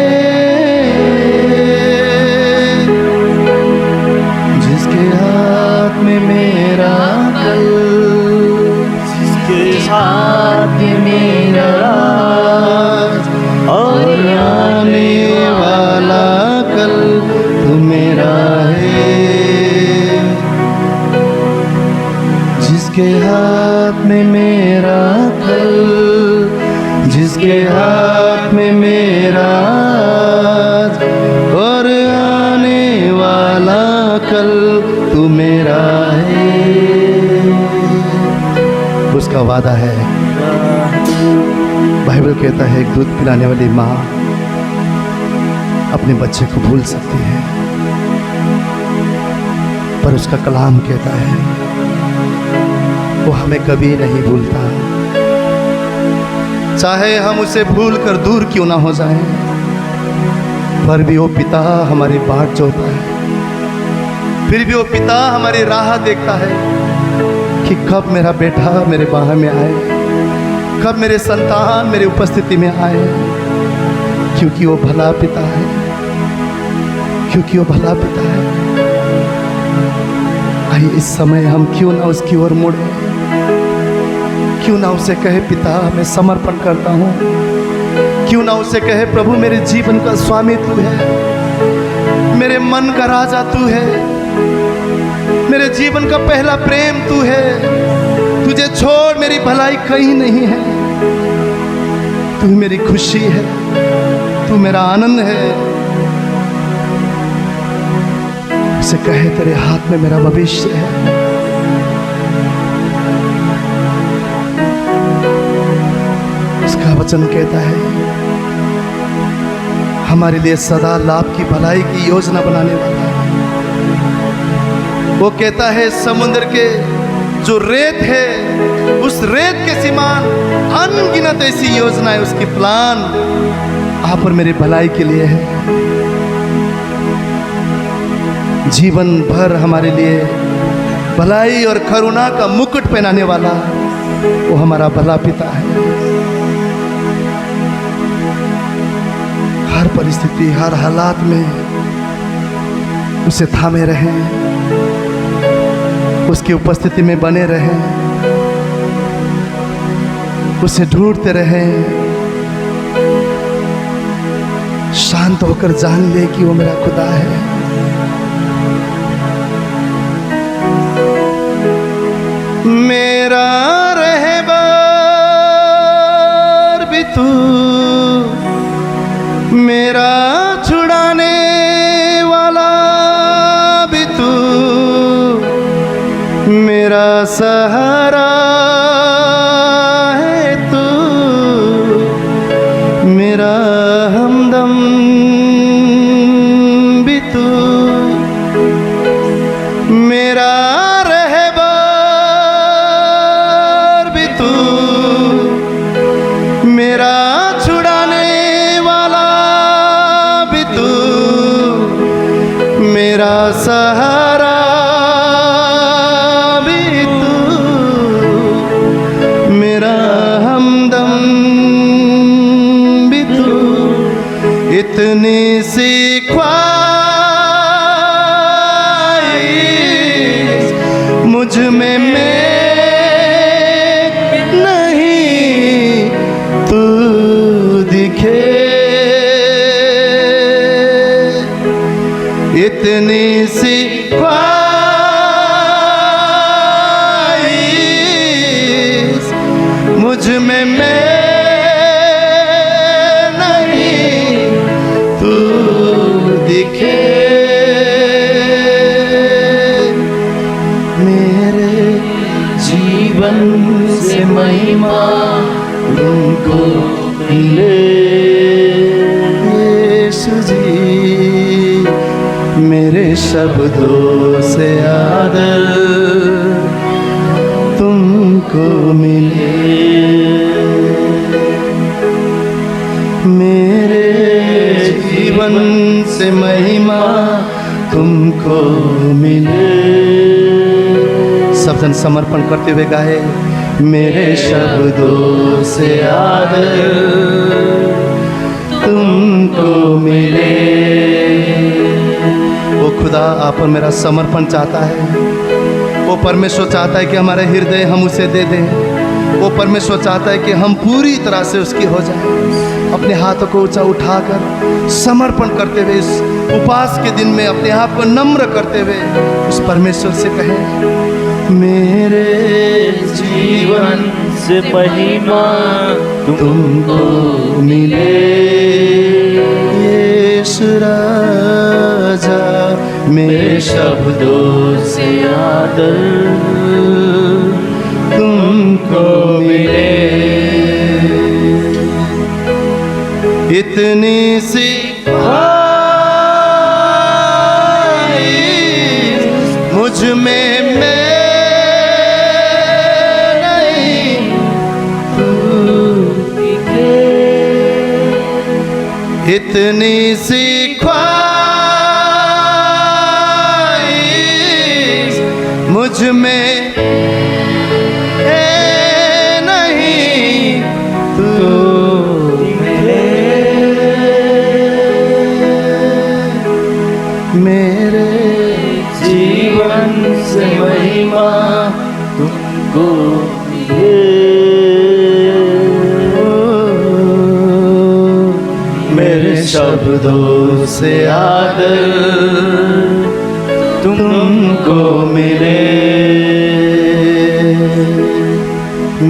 जिसके हाथ में मेरा कल, जिसके हाथ में मेरा राज और आने वाला कल, तू मेरा है। जिसके हाथ में मेरा कल, जिसके हाथ में मेरा आज और आने वाला कल, तू मेरा है। उसका वादा है, बाइबल कहता है, एक दूध पिलाने वाली माँ अपने बच्चे को भूल सकती है, पर उसका कलाम कहता है वो हमें कभी नहीं भूलता। चाहे हम उसे भूल कर दूर क्यों ना हो जाएं, पर भी वो पिता हमारी बाट जोता है, फिर भी वो पिता हमारी राह देखता है कि कब मेरा बेटा मेरे बाह में आए, कब मेरे संतान मेरी उपस्थिति में आए, क्योंकि वो भला पिता है, क्योंकि वो भला पिता है। आइए इस समय हम क्यों ना उसकी ओर मुड़े, क्यों ना उसे कहे पिता मैं समर्पण करता हूँ, क्यों ना उसे कहे प्रभु मेरे जीवन का स्वामी तू है, मेरे मन का राजा तू है, मेरे जीवन का पहला प्रेम तू है, तुझे छोड़ मेरी भलाई कहीं नहीं है, तू मेरी खुशी है, तू मेरा आनंद है। उसे कहे तेरे हाथ में मेरा भविष्य है। उसका वचन कहता है हमारे लिए सदा लाभ की भलाई की योजना बनाने वाला है। वो कहता है समुद्र के जो रेत है, उस रेत के समान अनगिनत ऐसी योजनाएं, उसकी प्लान आप और मेरी भलाई के लिए है। जीवन भर हमारे लिए भलाई और करुणा का मुकुट पहनाने वाला वो हमारा भला पिता है। हर परिस्थिति, हर हालात में उसे थामे रहें, उसकी उपस्थिति में बने रहें, उसे ढूंढते रहें, शांत होकर जान ले कि वो मेरा खुदा है। मेरा रहबर भी तू, मेरा छुड़ाने वाला भी तू, मेरा सहारा है तू, मेरा हमदम भी तू, मेरा रहबर भी तू, मेरा छुड़ाने वाला भी तू, मेरा सहारा इतनी सी ख्वाहिश मुझ में नहीं तू दिखे, इतनी सी ख्वाहिश मुझ में दिखे। मेरे जीवन से महिमा तुमको मिले यीशु जी, मेरे शब्दों से आदर तुमको मिले। मेरे जीवन से महिमा तुमको मिले। सब जन समर्पण करते हुए गाए, मेरे शब्दों से आदर तुमको मिले। वो खुदा आप और मेरा समर्पण चाहता है। वो परमेश्वर चाहता है कि हमारे हृदय हम उसे दे दें। वो परमेश्वर चाहता है कि हम पूरी तरह से उसकी हो जाए। अपने हाथों को ऊंचा उठाकर समर्पण करते हुए इस उपवास के दिन में अपने आप को नम्र करते हुए उस परमेश्वर से कहें, मेरे जीवन से महिमा तुमको मिले यीशु राजा, मेरे शब्दों से आदर तुमको मिले। इतनी सी ख्वाहिश मुझ में नहीं तू दिखे, इतनी सी ख्वाहिश मुझ में नहीं तू मिले। मेरे जीवन से महिमा तुमको मिले। मेरे शब्दों से आदर तुमको मिले।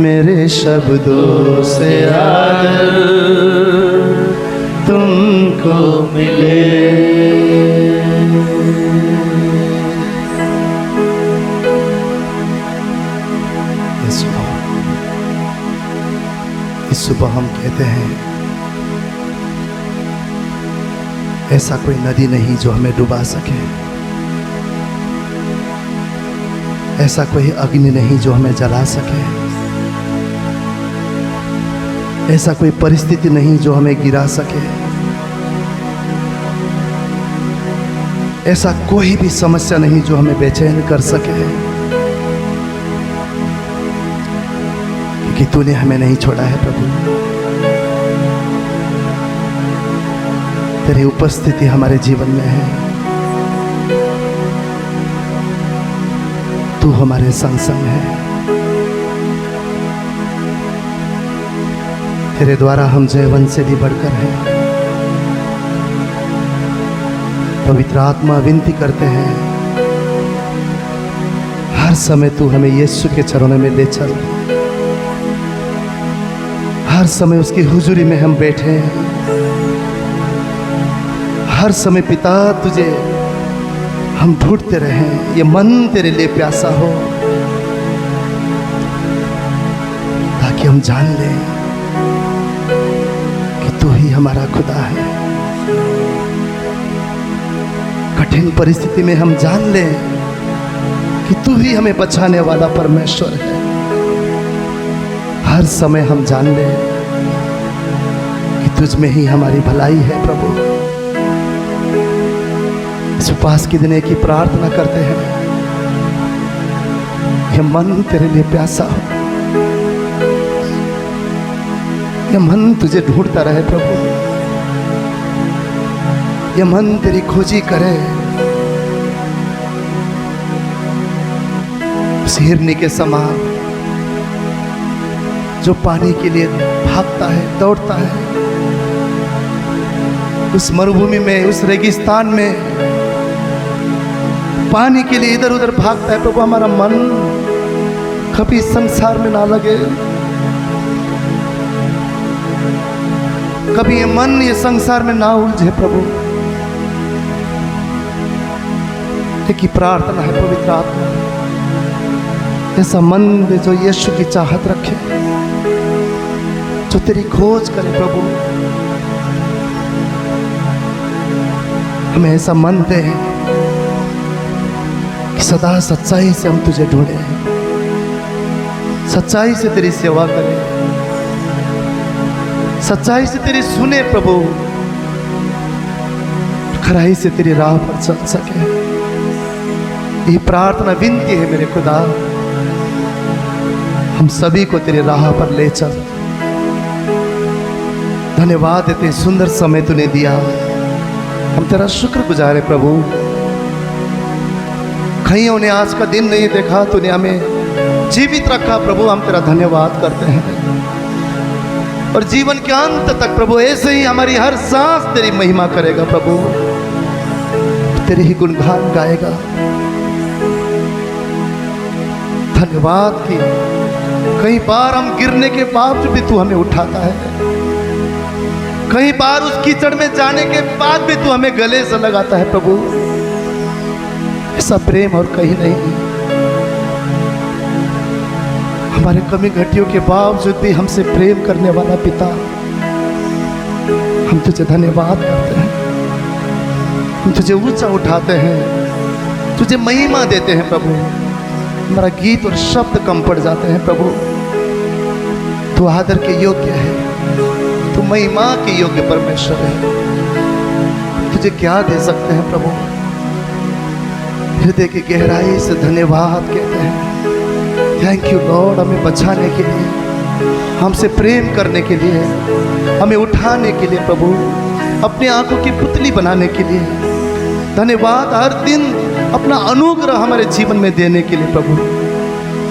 मेरे शब्दों से आदर तुमको मिले। इस सुबह हम कहते हैं, ऐसा कोई नदी नहीं जो हमें डुबा सके। ऐसा कोई अग्नि नहीं जो हमें जला सके, ऐसा कोई परिस्थिति नहीं जो हमें गिरा सके, ऐसा कोई भी समस्या नहीं जो हमें बेचैन कर सके, क्योंकि तूने हमें नहीं छोड़ा है प्रभु। तेरी उपस्थिति हमारे जीवन में है, तू हमारे संग संग है। तेरे द्वारा हम जयवंत से भी बढ़कर हैं। पवित्र आत्मा विनती करते हैं, हर समय तू हमें यीशु के चरणों में ले चल। हर समय उसकी हुजूरी में हम बैठे हैं। हर समय पिता तुझे हम ढूंढते रहें, ये मन तेरे लिए प्यासा हो, ताकि हम जान लें कि तू ही हमारा खुदा है। कठिन परिस्थिति में हम जान लें कि तू ही हमें बचाने वाला परमेश्वर है। हर समय हम जान लें कि तुझ में ही हमारी भलाई है प्रभु। इस उपवास के दिन एक ही प्रार्थना करते हैं, यह मन तेरे लिए प्यासा हो, यह मन तुझे ढूंढता रहे प्रभु, यह मन तेरी खोजी करे। उस हिरनी के समान जो पानी के लिए भागता है, दौड़ता है, उस मरुभूमि में, उस रेगिस्तान में पानी के लिए इधर उधर भागता है प्रभु। हमारा मन कभी संसार में ना लगे, कभी ये मन ये संसार में ना उलझे प्रभु। एक ही प्रार्थना है पवित्र आत्मा, ऐसा मन में जो यीशु की चाहत रखे, जो तेरी खोज करे प्रभु। हमें ऐसा मन दे कि सदा सच्चाई से हम तुझे ढूंढे, सच्चाई से तेरी सेवा करें, सच्चाई से तेरी सुने प्रभु, खराई से तेरी राह पर चल सके। ये प्रार्थना विनती है मेरे खुदा, हम सभी को तेरी राह पर ले चल। धन्यवाद देते, सुंदर समय तूने दिया, हम तेरा शुक्रगुजार है प्रभु। कईयों ने आज का दिन नहीं देखा, तूने हमें जीवित रखा प्रभु, हम तेरा धन्यवाद करते हैं। और जीवन के अंत तक प्रभु ऐसे ही हमारी हर सांस तेरी महिमा करेगा प्रभु, तेरे ही गुणगान गाएगा। धन्यवाद कि कई बार हम गिरने के बावजूद भी तू हमें उठाता है, कई बार उस कीचड़ में जाने के बाद भी तू हमें गले से लगाता है प्रभु। ऐसा प्रेम और कहीं नहीं। हमारे कमी घटियों के बावजूद भी हमसे प्रेम करने वाला पिता, हम तुझे धन्यवाद करते हैं, हम तुझे ऊंचा उठाते हैं, तुझे महिमा देते हैं प्रभु। हमारा गीत और शब्द कम पड़ जाते हैं प्रभु। तू आदर के योग्य है, तू महिमा के योग्य परमेश्वर है। तुझे क्या दे सकते हैं प्रभु। हृदय की गहराई से धन्यवाद कहते हैं। थैंक यू लॉर्ड, हमें बचाने के लिए, हमसे प्रेम करने के लिए, हमें उठाने के लिए प्रभु, अपनी आंखों की पुतली बनाने के लिए। धन्यवाद, हर दिन अपना अनुग्रह हमारे जीवन में देने के लिए प्रभु,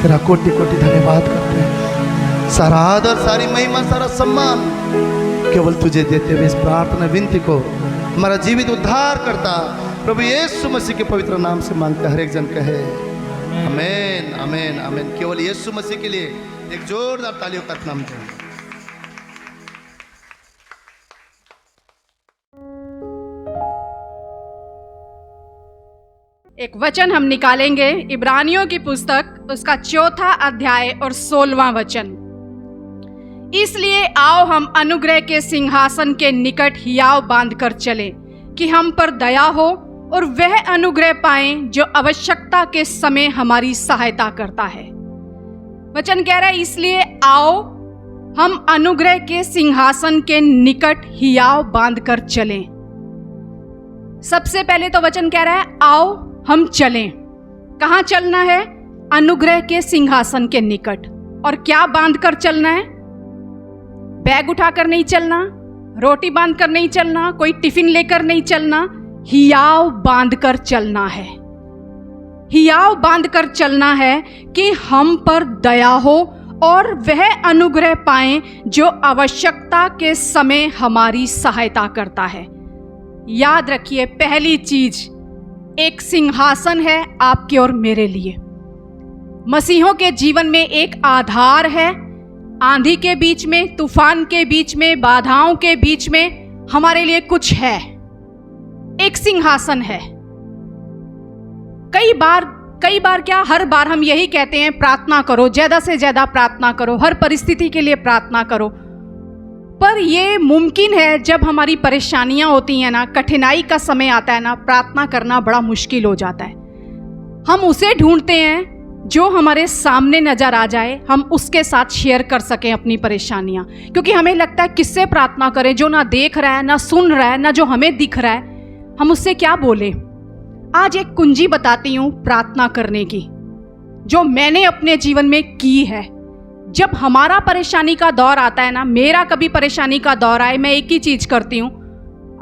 तेरा कोटि कोटि धन्यवाद करते हैं। सारा आदर, सारी महिमा, सारा सम्मान केवल तुझे देते हुए इस प्रार्थना विनती को हमारा जीवित उद्धार करता प्रभु यीशु मसीह के पवित्र नाम से मांगते, हर एक जन कहे आमीन, आमीन, आमीन। केवल यीशु मसीह के लिए एक जोरदार तालियों का नाम दें। एक वचन हम निकालेंगे, इब्रानियों की पुस्तक, उसका 4 अध्याय और 16वां वचन। इसलिए आओ हम अनुग्रह के सिंहासन के निकट हियाव बांध कर चलें, कि हम पर दया हो और वह अनुग्रह पाएं जो आवश्यकता के समय हमारी सहायता करता है। वचन कह रहा है, इसलिए आओ हम अनुग्रह के सिंहासन के निकट हियाव बांधकर चलें। सबसे पहले तो वचन कह रहा है, आओ हम चलें। कहाँ चलना है? अनुग्रह के सिंहासन के निकट। और क्या बांधकर चलना है? बैग उठाकर नहीं चलना, रोटी बांधकर नहीं चलना, कोई टिफिन लेकर नहीं चलना, हियाव बांधकर चलना है। हियाव बांधकर चलना है कि हम पर दया हो और वह अनुग्रह पाएं जो आवश्यकता के समय हमारी सहायता करता है। याद रखिए, पहली चीज, एक सिंहासन है आपके और मेरे लिए। मसीहों के जीवन में एक आधार है। आंधी के बीच में, तूफान के बीच में, बाधाओं के बीच में हमारे लिए कुछ है, एक सिंहासन है। कई बार क्या, हर बार हम यही कहते हैं, प्रार्थना करो, ज्यादा से ज्यादा प्रार्थना करो, हर परिस्थिति के लिए प्रार्थना करो। पर यह मुमकिन है जब हमारी परेशानियां होती हैं ना, कठिनाई का समय आता है ना, प्रार्थना करना बड़ा मुश्किल हो जाता है। हम उसे ढूंढते हैं जो हमारे सामने नजर आ जाए, हम उसके साथ शेयर कर सकें अपनी परेशानियां, क्योंकि हमें लगता है किससे प्रार्थना करें, जो ना देख रहा है, ना सुन रहा है, ना जो हमें दिख रहा है, हम उससे क्या बोले। आज एक कुंजी बताती हूं प्रार्थना करने की, जो मैंने अपने जीवन में की है। जब हमारा परेशानी का दौर आता है ना, मेरा कभी परेशानी का दौर आए, मैं एक ही चीज करती हूँ,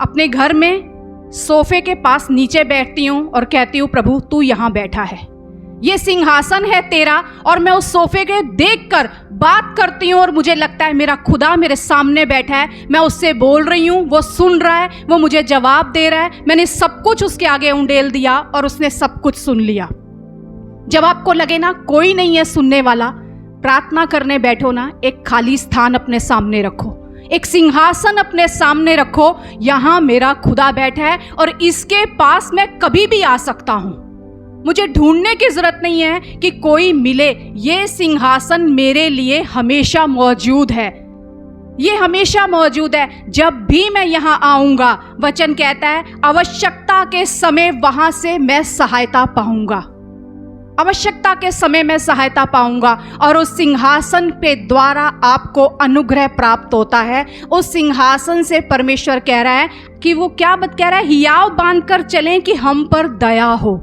अपने घर में सोफे के पास नीचे बैठती हूँ और कहती हूँ, प्रभु तू यहाँ बैठा है, ये सिंहासन है तेरा, और मैं उस सोफे के देखकर बात करती हूँ और मुझे लगता है मेरा खुदा मेरे सामने बैठा है, मैं उससे बोल रही हूँ, वो सुन रहा है, वो मुझे जवाब दे रहा है। मैंने सब कुछ उसके आगे उंडेल दिया और उसने सब कुछ सुन लिया। जब आपको लगे ना कोई नहीं है सुनने वाला, प्रार्थना करने बैठो ना, एक खाली स्थान अपने सामने रखो, एक सिंहासन अपने सामने रखो, यहाँ मेरा खुदा बैठा है और इसके पास मैं कभी भी आ सकता हूँ। मुझे ढूंढने की जरूरत नहीं है कि कोई मिले, ये सिंहासन मेरे लिए हमेशा मौजूद है, ये हमेशा मौजूद है। जब भी मैं यहाँ आऊंगा, वचन कहता है, आवश्यकता के समय वहां से मैं सहायता पाऊंगा, आवश्यकता के समय मैं सहायता पाऊंगा। और उस सिंहासन पे द्वारा आपको अनुग्रह प्राप्त होता है। उस सिंहासन से परमेश्वर कह रहा है कि वो क्या कह रहा है, हियाव बांधकर चलें कि हम पर दया हो।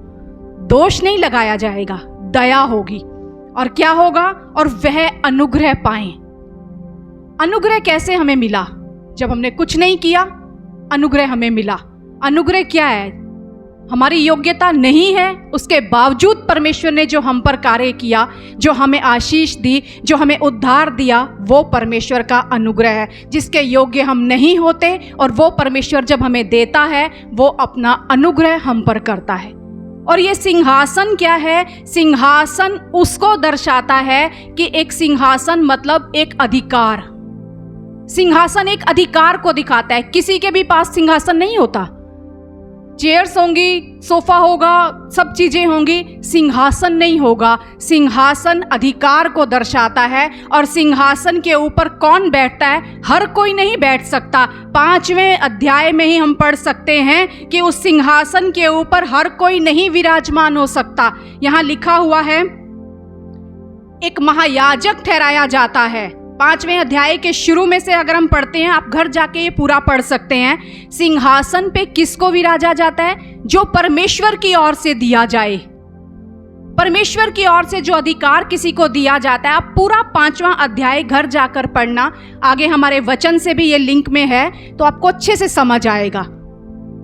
दोष नहीं लगाया जाएगा, दया होगी। और क्या होगा? और वह अनुग्रह पाएं। अनुग्रह कैसे हमें मिला? जब हमने कुछ नहीं किया, अनुग्रह हमें मिला। अनुग्रह क्या है? हमारी योग्यता नहीं है, उसके बावजूद परमेश्वर ने जो हम पर कार्य किया, जो हमें आशीष दी, जो हमें उद्धार दिया, वो परमेश्वर का अनुग्रह है, जिसके योग्य हम नहीं होते। और वो परमेश्वर जब हमें देता है, वो अपना अनुग्रह हम पर करता है। और ये सिंहासन क्या है? सिंहासन उसको दर्शाता है कि एक सिंहासन मतलब एक अधिकार। सिंहासन एक अधिकार को दिखाता है। किसी के भी पास सिंहासन नहीं होता। चेयर्स होंगी, सोफा होगा, सब चीजें होंगी, सिंहासन नहीं होगा। सिंहासन अधिकार को दर्शाता है। और सिंहासन के ऊपर कौन बैठता है? हर कोई नहीं बैठ सकता। 5वें अध्याय में ही हम पढ़ सकते हैं कि उस सिंहासन के ऊपर हर कोई नहीं विराजमान हो सकता। यहां लिखा हुआ है, एक महायाजक ठहराया जाता है। 5वें अध्याय के शुरू में से अगर हम पढ़ते हैं, आप घर जाके ये पूरा पढ़ सकते हैं। सिंहासन पे किसको विराजा जाता है? जो परमेश्वर की ओर से दिया जाए। परमेश्वर की ओर से जो अधिकार किसी को दिया जाता है। आप पूरा 5वां अध्याय घर जाकर पढ़ना, आगे हमारे वचन से भी ये लिंक में है, तो आपको अच्छे से समझ आएगा।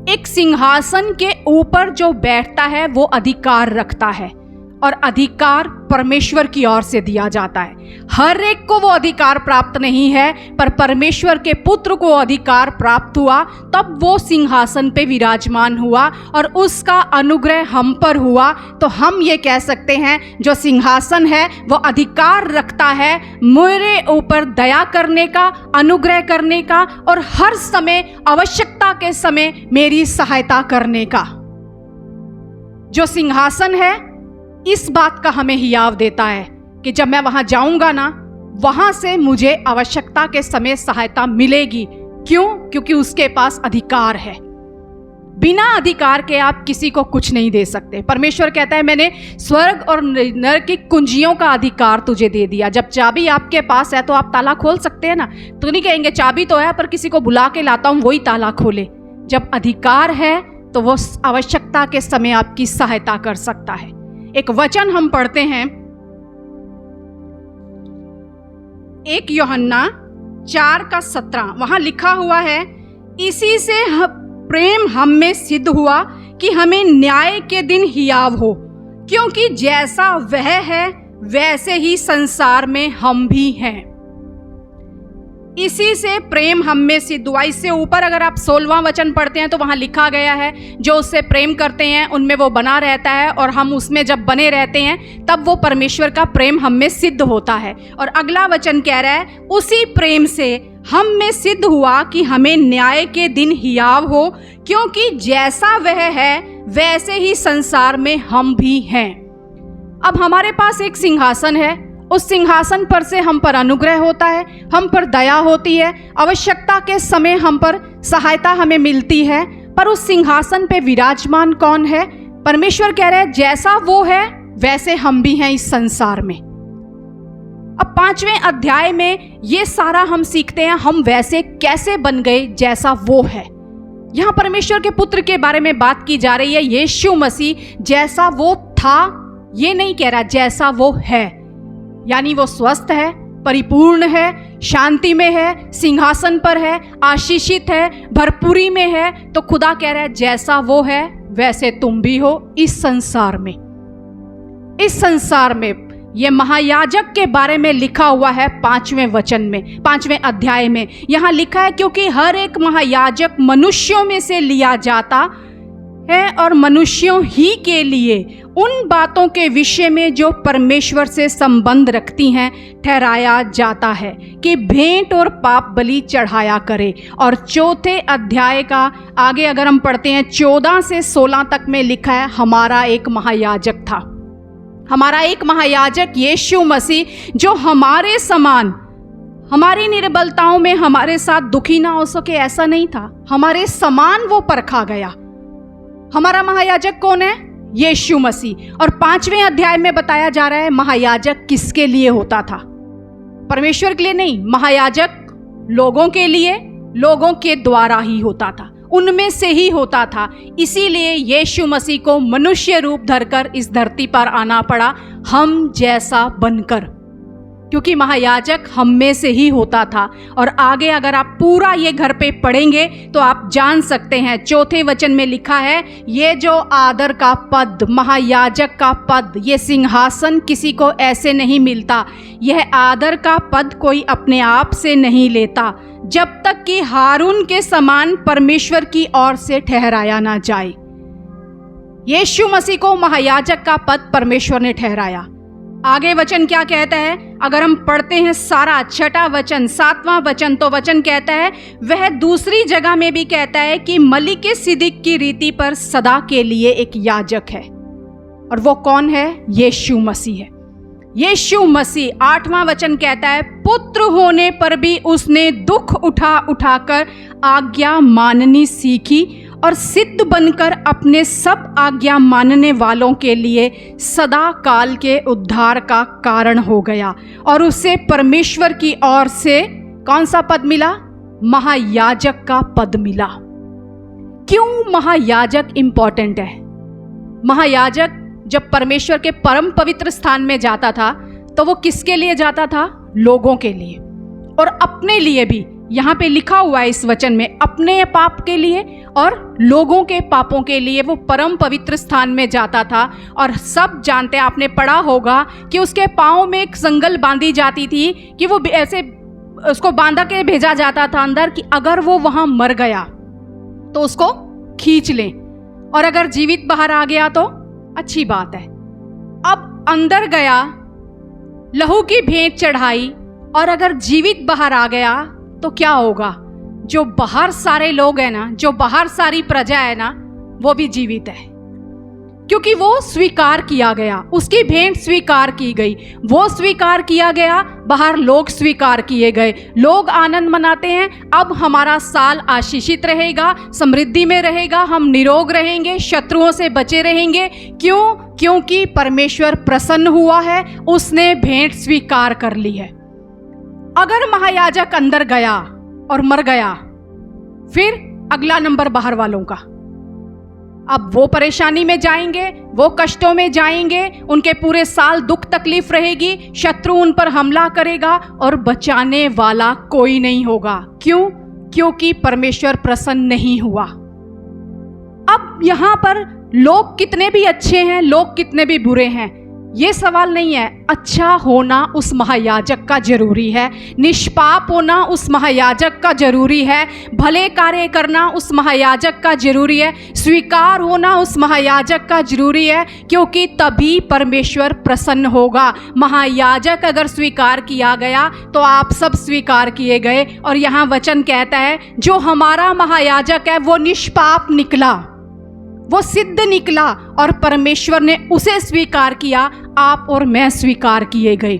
एक सिंहासन के ऊपर जो बैठता है वो अधिकार रखता है, और अधिकार परमेश्वर की ओर से दिया जाता है। हर एक को वो अधिकार प्राप्त नहीं है, पर परमेश्वर के पुत्र को अधिकार प्राप्त हुआ, तब वो सिंहासन पे विराजमान हुआ और उसका अनुग्रह हम पर हुआ। तो हम ये कह सकते हैं, जो सिंहासन है वो अधिकार रखता है मेरे ऊपर दया करने का, अनुग्रह करने का, और हर समय आवश्यकता के समय मेरी सहायता करने का। जो सिंहासन है इस बात का हमें हियाव देता है कि जब मैं वहां जाऊंगा ना, वहां से मुझे आवश्यकता के समय सहायता मिलेगी। क्यों? क्योंकि उसके पास अधिकार है। बिना अधिकार के आप किसी को कुछ नहीं दे सकते। परमेश्वर कहता है मैंने स्वर्ग और नरक की कुंजियों का अधिकार तुझे दे दिया। जब चाबी आपके पास है तो आप ताला खोल सकते हैं ना। तो नहीं कहेंगे चाबी तो है पर किसी को बुला के लाता हूं वही ताला खोले। जब अधिकार है तो वो आवश्यकता के समय आपकी सहायता कर सकता है। एक वचन हम पढ़ते हैं 1 यूहन्ना 4:17, वहां लिखा हुआ है, इसी से प्रेम हम में सिद्ध हुआ कि हमें न्याय के दिन हियाव हो, क्योंकि जैसा वह है वैसे ही संसार में हम भी हैं। इसी से प्रेम हम में सिद्ध हुआ। इससे ऊपर अगर आप 16वां वचन पढ़ते हैं तो वहां लिखा गया है, जो उससे प्रेम करते हैं उनमें वो बना रहता है और हम उसमें जब बने रहते हैं तब वो परमेश्वर का प्रेम हम में सिद्ध होता है। और अगला वचन कह रहा है, उसी प्रेम से हम में सिद्ध हुआ कि हमें न्याय के दिन हियाव हो, क्योंकि जैसा वह है वैसे ही संसार में हम भी हैं। अब हमारे पास एक सिंहासन है, उस सिंहासन पर से हम पर अनुग्रह होता है, हम पर दया होती है, आवश्यकता के समय हम पर सहायता हमें मिलती है। पर उस सिंहासन पे विराजमान कौन है? परमेश्वर कह रहे हैं जैसा वो है वैसे हम भी हैं इस संसार में। अब 5वें अध्याय में ये सारा हम सीखते हैं, हम वैसे कैसे बन गए जैसा वो है। यहां परमेश्वर के पुत्र के बारे में बात की जा रही है। यीशु मसीह जैसा वो था ये नहीं कह रहा, जैसा वो है, यानी वो स्वस्थ है, परिपूर्ण है, शांति में है, सिंहासन पर है, आशीषित है, भरपूरी में है। तो खुदा कह रहा है जैसा वो है वैसे तुम भी हो इस संसार में। इस संसार में ये महायाजक के बारे में लिखा हुआ है 5वें वचन में, 5वें अध्याय में। यहां लिखा है क्योंकि हर एक महायाजक मनुष्यों में से लिया जाता है और मनुष्यों ही के लिए उन बातों के विषय में जो परमेश्वर से संबंध रखती हैं ठहराया जाता है कि भेंट और पाप बलि चढ़ाया करे। और 4थे अध्याय का आगे अगर हम पढ़ते हैं 14 से 16 तक में लिखा है, हमारा एक महायाजक था, हमारा एक महायाजक यीशु मसीह, जो हमारे समान हमारी निर्बलताओं में हमारे साथ दुखी ना हो सके ऐसा नहीं था, हमारे समान वो परखा गया। हमारा महायाजक कौन है? यीशु मसीह। और 5वें अध्याय में बताया जा रहा है महायाजक किसके लिए होता था? परमेश्वर के लिए नहीं, महायाजक लोगों के लिए, लोगों के द्वारा ही होता था, उनमें से ही होता था। इसीलिए यीशु मसीह को मनुष्य रूप धरकर इस धरती पर आना पड़ा, हम जैसा बनकर, क्योंकि महायाजक हम में से ही होता था। और आगे अगर आप पूरा ये घर पे पढ़ेंगे तो आप जान सकते हैं, 4थे वचन में लिखा है, ये जो आदर का पद, महायाजक का पद, ये सिंहासन किसी को ऐसे नहीं मिलता। यह आदर का पद कोई अपने आप से नहीं लेता, जब तक कि हारून के समान परमेश्वर की ओर से ठहराया ना जाए। यीशु मसीह को महायाजक का पद परमेश्वर ने ठहराया। आगे वचन क्या कहता है? अगर हम पढ़ते हैं सारा 6ठा वचन, 7वां वचन, तो वचन कहता है, वह दूसरी जगह में भी कहता है कि मलिकिसिदक की रीति पर सदा के लिए एक याजक है। और वो कौन है? यीशु मसीह है। यीशु मसीह 8वां वचन कहता है, पुत्र होने पर भी उसने दुख उठा उठाकर आज्ञा माननी सीखी और सिद्ध बनकर अपने सब आज्ञा मानने वालों के लिए सदा काल के उद्धार का कारण हो गया। और उसे परमेश्वर की ओर से कौन सा पद मिला? महायाजक का पद मिला। क्यों महायाजक इंपॉर्टेंट है? महायाजक जब परमेश्वर के परम पवित्र स्थान में जाता था तो वो किसके लिए जाता था? लोगों के लिए, और अपने लिए भी। यहाँ पे लिखा हुआ है इस वचन में, अपने पाप के लिए और लोगों के पापों के लिए वो परम पवित्र स्थान में जाता था। और सब जानते हैं, आपने पढ़ा होगा कि उसके पाँव में एक संगल बांधी जाती थी कि वो ऐसे उसको बांधा के भेजा जाता था अंदर, कि अगर वो वहां मर गया तो उसको खींच लें, और अगर जीवित बाहर आ गया तो अच्छी बात है। अब अंदर गया, लहू की भेंट चढ़ाई, और अगर जीवित बाहर आ गया तो क्या होगा? जो बाहर सारे लोग हैं ना, जो बाहर सारी प्रजा है ना, वो भी जीवित है, क्योंकि वो स्वीकार किया गया, उसकी भेंट स्वीकार की गई, वो स्वीकार किया गया, बाहर लोग स्वीकार किए गए, लोग आनंद मनाते हैं। अब हमारा साल आशीषित रहेगा, समृद्धि में रहेगा, हम निरोग रहेंगे, शत्रुओं से बचे रहेंगे। क्यों? क्योंकि परमेश्वर प्रसन्न हुआ है, उसने भेंट स्वीकार कर ली है। अगर महायाजक अंदर गया और मर गया, फिर अगला नंबर बाहर वालों का। अब वो परेशानी में जाएंगे, वो कष्टों में जाएंगे, उनके पूरे साल दुख तकलीफ रहेगी, शत्रु उन पर हमला करेगा और बचाने वाला कोई नहीं होगा। क्यों? क्योंकि परमेश्वर प्रसन्न नहीं हुआ। अब यहां पर लोग कितने भी अच्छे हैं, लोग कितने भी बुरे हैं, ये सवाल नहीं है। अच्छा होना उस महायाजक का जरूरी है, निष्पाप होना उस महायाजक का जरूरी है, भले कार्य करना उस महायाजक का जरूरी है, स्वीकार होना उस महायाजक का जरूरी है, क्योंकि तभी परमेश्वर प्रसन्न होगा। महायाजक अगर स्वीकार किया गया तो आप सब स्वीकार किए गए। और यहाँ वचन कहता है जो हमारा महायाजक है वो निष्पाप निकला, वो सिद्ध निकला और परमेश्वर ने उसे स्वीकार किया, आप और मैं स्वीकार किए गए।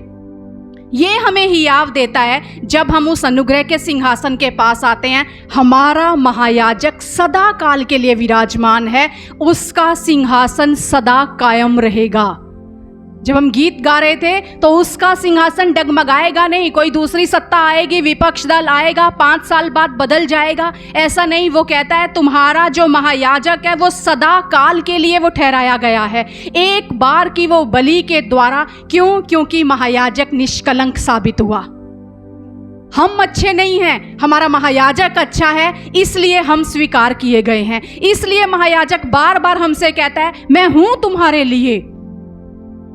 ये हमें हियाव देता है जब हम उस अनुग्रह के सिंहासन के पास आते हैं। हमारा महायाजक सदा काल के लिए विराजमान है, उसका सिंहासन सदा कायम रहेगा। जब हम गीत गा रहे थे तो उसका सिंहासन डगमगाएगा नहीं, कोई दूसरी सत्ता आएगी, विपक्ष दल आएगा, 5 साल बाद बदल जाएगा, ऐसा नहीं। वो कहता है तुम्हारा जो महायाजक है वो सदा काल के लिए वो ठहराया गया है, एक बार की वो बलि के द्वारा। क्यों? क्योंकि महायाजक निष्कलंक साबित हुआ। हम अच्छे नहीं हैं, हमारा महायाजक अच्छा है, इसलिए हम स्वीकार किए गए हैं। इसलिए महायाजक बार बार हमसे कहता है मैं हूं तुम्हारे लिए,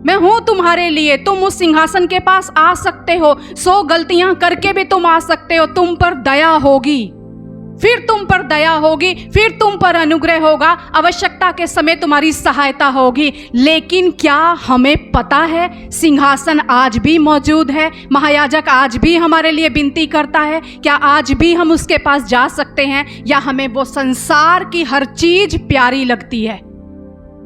मैं हूं तुम्हारे लिए। तुम उस सिंहासन के पास आ सकते हो, 100 गलतियां करके भी तुम आ सकते हो, तुम पर दया होगी, फिर तुम पर दया होगी, फिर तुम पर अनुग्रह होगा, आवश्यकता के समय तुम्हारी सहायता होगी। लेकिन क्या हमें पता है सिंहासन आज भी मौजूद है? महायाजक आज भी हमारे लिए विनती करता है? क्या आज भी हम उसके पास जा सकते हैं? या हमें वो संसार की हर चीज प्यारी लगती है?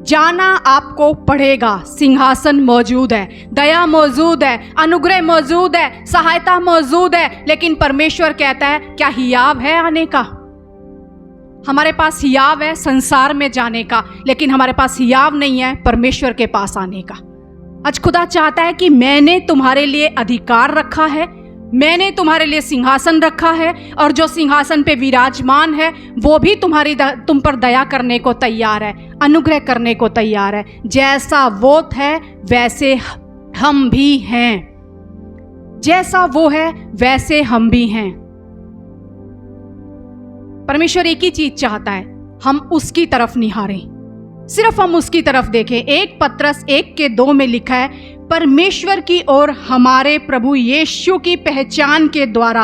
जाना आपको पड़ेगा। सिंहासन मौजूद है, दया मौजूद है, अनुग्रह मौजूद है, सहायता मौजूद है। लेकिन परमेश्वर कहता है क्या हियाव है आने का? हमारे पास हियाव है संसार में जाने का, लेकिन हमारे पास हियाव नहीं है परमेश्वर के पास आने का। आज खुदा चाहता है कि मैंने तुम्हारे लिए अधिकार रखा है, मैंने तुम्हारे लिए सिंहासन रखा है, और जो सिंहासन पे विराजमान है वो भी तुम पर दया करने को तैयार है, अनुग्रह करने को तैयार है। जैसा वो है वैसे हम भी हैं, जैसा वो है वैसे हम भी हैं। परमेश्वर एक ही चीज चाहता है, हम उसकी तरफ निहारें, सिर्फ हम उसकी तरफ देखें। 1 पत्रस 1:2 में लिखा है परमेश्वर की ओर हमारे प्रभु यीशु की पहचान के द्वारा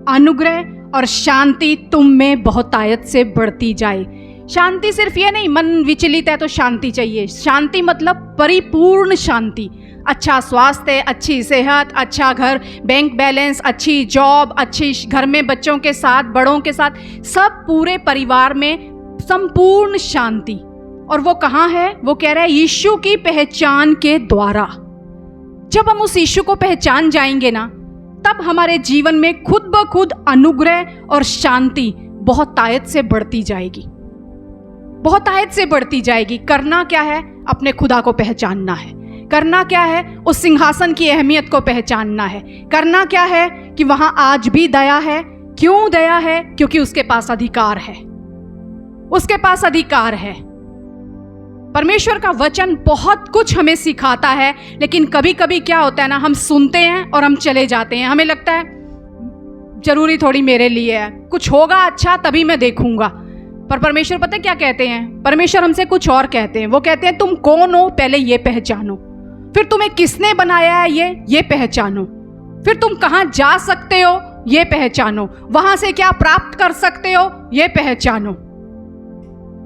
अनुग्रह और शांति तुम में बहुतायत से बढ़ती जाए। शांति सिर्फ ये नहीं, मन विचलित है तो शांति चाहिए। शांति मतलब परिपूर्ण शांति, अच्छा स्वास्थ्य, अच्छी सेहत, अच्छा घर, बैंक बैलेंस, अच्छी जॉब, अच्छी घर में बच्चों के साथ, बड़ों के साथ, सब पूरे परिवार में संपूर्ण शांति। और वो कहाँ है? वो कह रहा है यीशु की पहचान के द्वारा। जब हम उस यीशु को पहचान जाएंगे ना, तब हमारे जीवन में खुद ब खुद अनुग्रह और शांति बहुतायत से बढ़ती जाएगी, बहुतायत से बढ़ती जाएगी। करना क्या है? अपने खुदा को पहचानना है। करना क्या है? उस सिंहासन की अहमियत को पहचानना है। करना क्या है? कि वहां आज भी दया है। क्यों दया है? क्योंकि उसके पास अधिकार है, उसके पास अधिकार है। परमेश्वर का वचन बहुत कुछ हमें सिखाता है, लेकिन कभी कभी क्या होता है ना, हम सुनते हैं और हम चले जाते हैं। हमें लगता है जरूरी थोड़ी मेरे लिए है, कुछ होगा अच्छा तभी मैं देखूंगा। पर परमेश्वर पता है क्या कहते हैं? परमेश्वर हमसे कुछ और कहते हैं। वो कहते हैं तुम कौन हो पहले ये पहचानो, फिर तुम्हें किसने बनाया है ये पहचानो, फिर तुम कहाँ जा सकते हो ये पहचानो, वहां से क्या प्राप्त कर सकते हो ये पहचानो।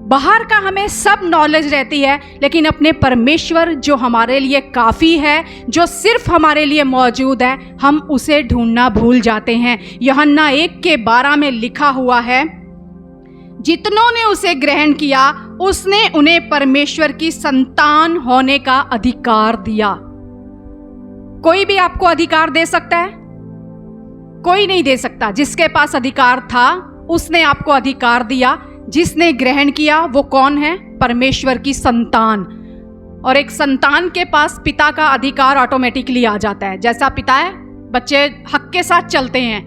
बाहर का हमें सब नॉलेज रहती है, लेकिन अपने परमेश्वर जो हमारे लिए काफ़ी है, जो सिर्फ हमारे लिए मौजूद है, हम उसे ढूंढना भूल जाते हैं। यूहन्ना 1:12 में लिखा हुआ है जितनों ने उसे ग्रहण किया उसने उन्हें परमेश्वर की संतान होने का अधिकार दिया। कोई भी आपको अधिकार दे सकता है? कोई नहीं दे सकता। जिसके पास अधिकार था उसने आपको अधिकार दिया। जिसने ग्रहण किया वो कौन है? परमेश्वर की संतान। और एक संतान के पास पिता का अधिकार ऑटोमेटिकली आ जाता है। जैसा पिता है, बच्चे हक के साथ चलते हैं,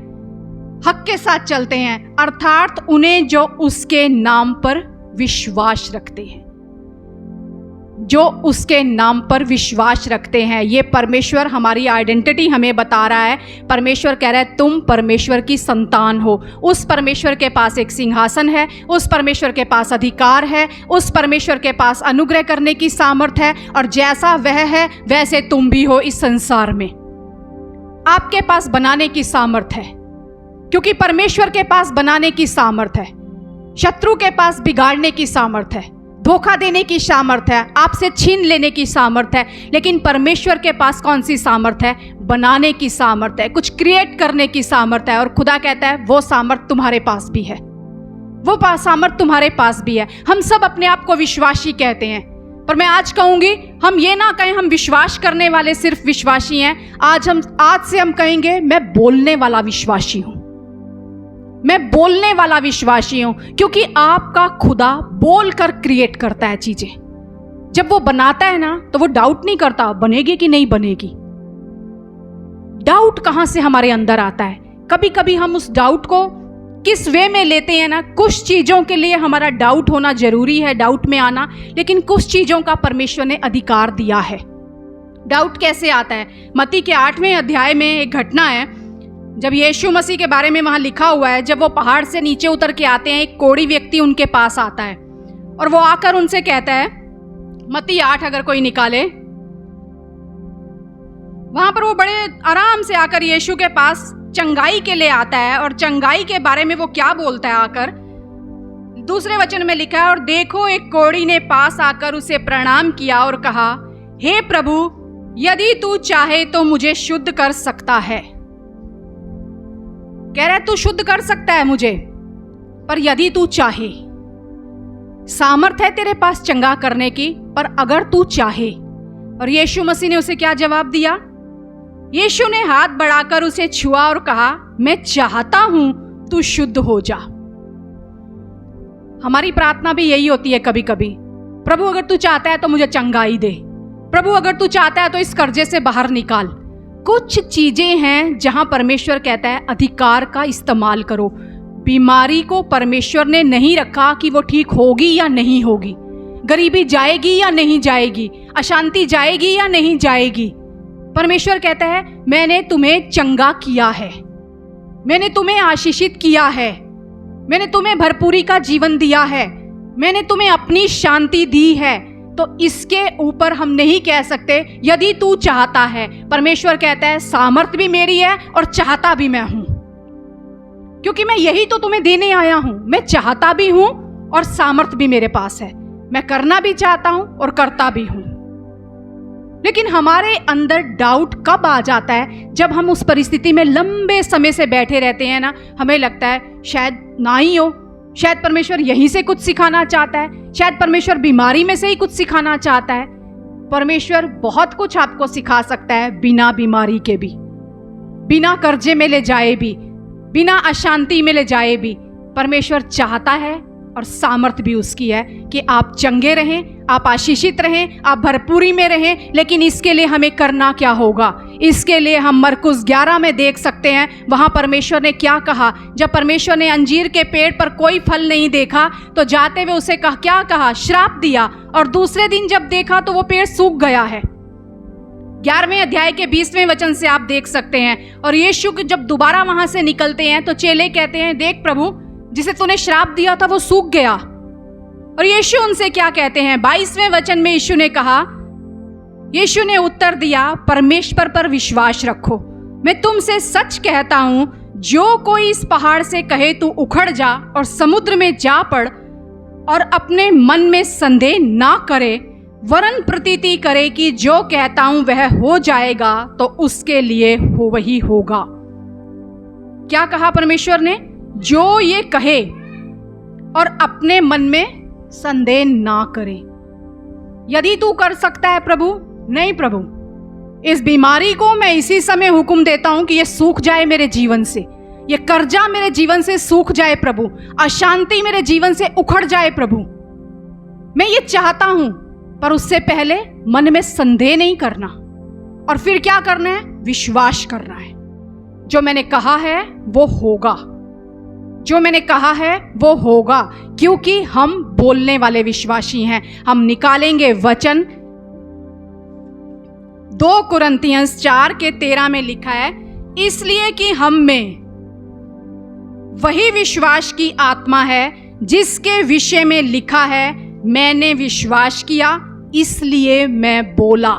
हक के साथ चलते हैं, अर्थात उन्हें जो उसके नाम पर विश्वास रखते हैं, जो उसके नाम पर विश्वास रखते हैं। ये परमेश्वर हमारी आइडेंटिटी हमें बता रहा है। परमेश्वर कह रहा है तुम परमेश्वर की संतान हो। उस परमेश्वर के पास एक सिंहासन है, उस परमेश्वर के पास अधिकार है, उस परमेश्वर के पास अनुग्रह करने की सामर्थ है, और जैसा वह है वैसे तुम भी हो इस संसार में। आपके पास बनाने की सामर्थ है, क्योंकि परमेश्वर के पास बनाने की सामर्थ है। शत्रु के पास बिगाड़ने की सामर्थ है, धोखा देने की सामर्थ है, आपसे छीन लेने की सामर्थ है। लेकिन परमेश्वर के पास कौन सी सामर्थ है? बनाने की सामर्थ है, कुछ क्रिएट करने की सामर्थ है। और खुदा कहता है वो सामर्थ तुम्हारे पास भी है, वो सामर्थ तुम्हारे पास भी है। हम सब अपने आप को विश्वासी कहते हैं, पर मैं आज कहूंगी हम ये ना कहें हम विश्वास करने वाले सिर्फ विश्वासी हैं। आज से हम कहेंगे मैं बोलने वाला विश्वासी हूं, मैं बोलने वाला विश्वासी हूं। क्योंकि आपका खुदा बोलकर क्रिएट करता है चीजें। जब वो बनाता है ना तो वो डाउट नहीं करता बनेगी कि नहीं बनेगी। डाउट कहां से हमारे अंदर आता है? कभी कभी हम उस डाउट को किस वे में लेते हैं ना, कुछ चीजों के लिए हमारा डाउट होना जरूरी है, डाउट में आना, लेकिन कुछ चीजों का परमेश्वर ने अधिकार दिया है। डाउट कैसे आता है? मत्ती के 8वें अध्याय में एक घटना है, जब यीशु मसीह के बारे में वहां लिखा हुआ है। जब वो पहाड़ से नीचे उतर के आते हैं, एक कोढ़ी व्यक्ति उनके पास आता है और वो आकर उनसे कहता है, मत्ती 8 अगर कोई निकाले, वहां पर वो बड़े आराम से आकर यीशु के पास चंगाई के लिए आता है। और चंगाई के बारे में वो क्या बोलता है आकर, दूसरे वचन में लिखा है, और देखो एक कोढ़ी ने पास आकर उसे प्रणाम किया और कहा, हे प्रभु, यदि तू चाहे तो मुझे शुद्ध कर सकता है। कह रहा है तू शुद्ध कर सकता है मुझे, पर यदि तू चाहे, सामर्थ है तेरे पास चंगा करने की, पर अगर तू चाहे। और यीशु मसीह ने उसे क्या जवाब दिया? यीशु ने हाथ बढ़ाकर उसे छुआ और कहा, मैं चाहता हूं तू शुद्ध हो जा। हमारी प्रार्थना भी यही होती है कभी कभी, प्रभु अगर तू चाहता है तो मुझे चंगाई दे, प्रभु अगर तू चाहता है तो इस कर्जे से बाहर निकाल। कुछ चीजें हैं जहां परमेश्वर कहता है अधिकार का इस्तेमाल करो। बीमारी को परमेश्वर ने नहीं रखा कि वो ठीक होगी या नहीं होगी, गरीबी जाएगी या नहीं जाएगी, अशांति जाएगी या नहीं जाएगी। परमेश्वर कहता है मैंने तुम्हें चंगा किया है, मैंने तुम्हें आशीषित किया है, मैंने तुम्हें भरपूरी का जीवन दिया है, मैंने तुम्हें अपनी शांति दी है। तो इसके ऊपर हम नहीं कह सकते यदि तू चाहता है। परमेश्वर कहता है सामर्थ भी मेरी है और चाहता भी मैं हूं, क्योंकि मैं यही तो तुम्हें देने आया हूं। मैं चाहता भी हूं और सामर्थ भी मेरे पास है, मैं करना भी चाहता हूं और करता भी हूं। लेकिन हमारे अंदर डाउट कब आ जाता है? जब हम उस परिस्थिति में लंबे समय से बैठे रहते हैं ना, हमें लगता है शायद ना ही हो, शायद परमेश्वर यहीं से कुछ सिखाना चाहता है, शायद परमेश्वर बीमारी में से ही कुछ सिखाना चाहता है। परमेश्वर बहुत कुछ आपको सिखा सकता है, बिना बीमारी के भी, बिना कर्जे में ले जाए भी, बिना अशांति में ले जाए भी। परमेश्वर चाहता है और सामर्थ भी उसकी है कि आप चंगे रहें, आप आशीषित रहें, आप भरपूरी में रहें। लेकिन इसके लिए हमें करना क्या होगा? इसके लिए हम मरकुस 11 में देख सकते हैं, वहां परमेश्वर ने क्या कहा। जब परमेश्वर ने अंजीर के पेड़ पर कोई फल नहीं देखा तो जाते हुए उसे क्या कहा? श्राप दिया। और दूसरे दिन जब देखा तो वो पेड़ सूख गया है। 11वें अध्याय के 20वें वचन से आप देख सकते हैं। और यीशु जब दोबारा वहां से निकलते हैं तो चेले कहते हैं, देख प्रभु, जिसे तूने श्राप दिया था वो सूख गया। और यीशु उनसे क्या कहते हैं? 22वें वचन में यीशु ने कहा, यीशु ने उत्तर दिया, परमेश्वर पर विश्वास रखो। मैं तुमसे सच कहता हूं, जो कोई इस पहाड़ से कहे तू उखड़ जा और समुद्र में जा पड़, और अपने मन में संदेह ना करे, वरन प्रतीति करे कि जो कहता हूं वह हो जाएगा, तो उसके लिए हो वही होगा। क्या कहा परमेश्वर ने? जो ये कहे, और अपने मन में संदेह ना करे। यदि तू कर सकता है प्रभु, नहीं प्रभु, इस बीमारी को मैं इसी समय हुक्म देता हूं कि ये सूख जाए मेरे जीवन से, ये कर्जा मेरे जीवन से सूख जाए प्रभु, अशांति मेरे जीवन से उखड़ जाए प्रभु। मैं ये चाहता हूं, पर उससे पहले मन में संदेह नहीं करना। और फिर क्या करना है? विश्वास करना है। जो मैंने कहा है वो होगा, जो मैंने कहा है वो होगा, क्योंकि हम बोलने वाले विश्वासी हैं। हम निकालेंगे वचन। 2 कुरिन्थियंस 4:13 में लिखा है, इसलिए कि हम में वही विश्वास की आत्मा है जिसके विषय में लिखा है, मैंने विश्वास किया इसलिए मैं बोला।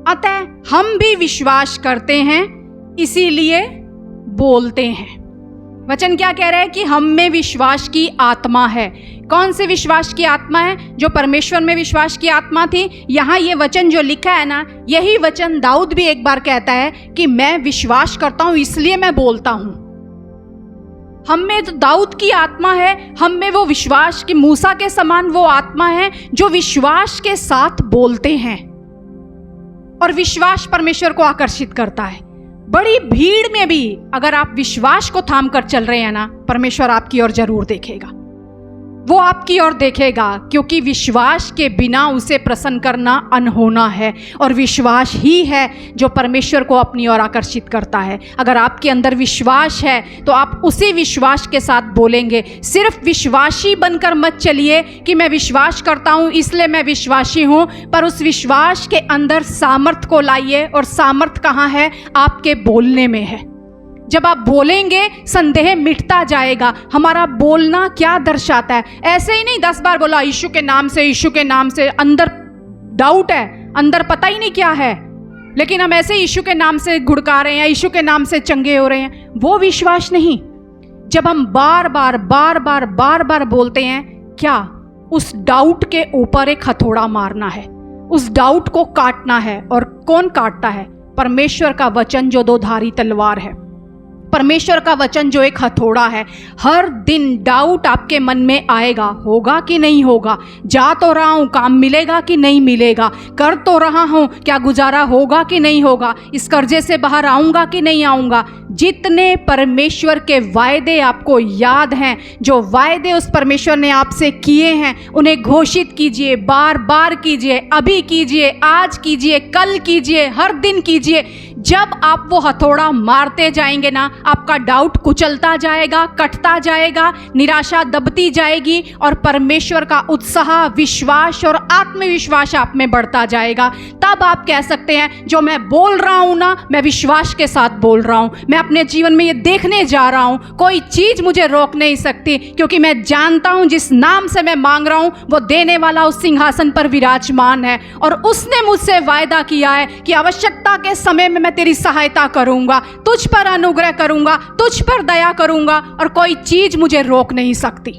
अतः हम भी विश्वास करते हैं इसीलिए बोलते हैं। वचन क्या कह रहा है? कि हम में विश्वास की आत्मा है। कौन से विश्वास की आत्मा है? जो परमेश्वर में विश्वास की आत्मा थी। यहाँ ये वचन जो लिखा है ना, यही वचन दाऊद भी एक बार कहता है कि मैं विश्वास करता हूँ इसलिए मैं बोलता हूँ। हम में तो दाऊद की आत्मा है, हम में वो विश्वास की मूसा के समान वो आत्मा है जो विश्वास के साथ बोलते हैं। और विश्वास परमेश्वर को आकर्षित करता है। बड़ी भीड़ में भी अगर आप विश्वास को थाम कर चल रहे हैं ना, परमेश्वर आपकी ओर जरूर देखेगा, वो आपकी ओर देखेगा, क्योंकि विश्वास के बिना उसे प्रसन्न करना अनहोना है। और विश्वास ही है जो परमेश्वर को अपनी ओर आकर्षित करता है। अगर आपके अंदर विश्वास है तो आप उसी विश्वास के साथ बोलेंगे। सिर्फ विश्वासी बनकर मत चलिए कि मैं विश्वास करता हूँ इसलिए मैं विश्वासी हूँ, पर उस विश्वास के अंदर सामर्थ को लाइए। और सामर्थ कहाँ है? आपके बोलने में है। जब आप बोलेंगे संदेह मिटता जाएगा। हमारा बोलना क्या दर्शाता है? ऐसे ही नहीं 10 बार बोला यीशु के नाम से, यीशु के नाम से, अंदर डाउट है, अंदर पता ही नहीं क्या है, लेकिन हम ऐसे यीशु के नाम से घुड़का रहे हैं, यीशु के नाम से चंगे हो रहे हैं। वो विश्वास नहीं। जब हम बार बार बोलते हैं, क्या उस डाउट के ऊपर एक हथौड़ा मारना है, उस डाउट को काटना है। और कौन काटता है? परमेश्वर का वचन जो 2 धारी तलवार है, परमेश्वर का वचन जो एक हथौड़ा है। हर दिन डाउट आपके मन में आएगा, होगा कि नहीं होगा, जा तो रहा हूँ, काम मिलेगा कि नहीं मिलेगा, कर तो रहा हूँ, क्या गुजारा होगा कि नहीं होगा, इस कर्जे से बाहर आऊँगा कि नहीं आऊँगा। जितने परमेश्वर के वायदे आपको याद हैं, जो वायदे उस परमेश्वर ने आपसे किए हैं, उन्हें घोषित कीजिए, बार बार कीजिए, अभी कीजिए, आज कीजिए, कल कीजिए, हर दिन कीजिए। जब आप वो हथौड़ा मारते जाएंगे ना, आपका डाउट कुचलता जाएगा, कटता जाएगा, निराशा दबती जाएगी और परमेश्वर का उत्साह, विश्वास और आत्मविश्वास आप में बढ़ता जाएगा। तब आप कह सकते हैं जो मैं बोल रहा हूँ ना, मैं विश्वास के साथ बोल रहा हूँ। मैं अपने जीवन में ये देखने जा रहा हूँ, कोई चीज़ मुझे रोक नहीं सकती, क्योंकि मैं जानता हूँ जिस नाम से मैं मांग रहा हूँ वो देने वाला उस सिंहासन पर विराजमान है। और उसने मुझसे वायदा किया है कि आवश्यकता के समय में मैं तेरी सहायता करूंगा, तुझ पर अनुग्रह करूंगा, तुझ पर दया करूंगा और कोई चीज मुझे रोक नहीं सकती।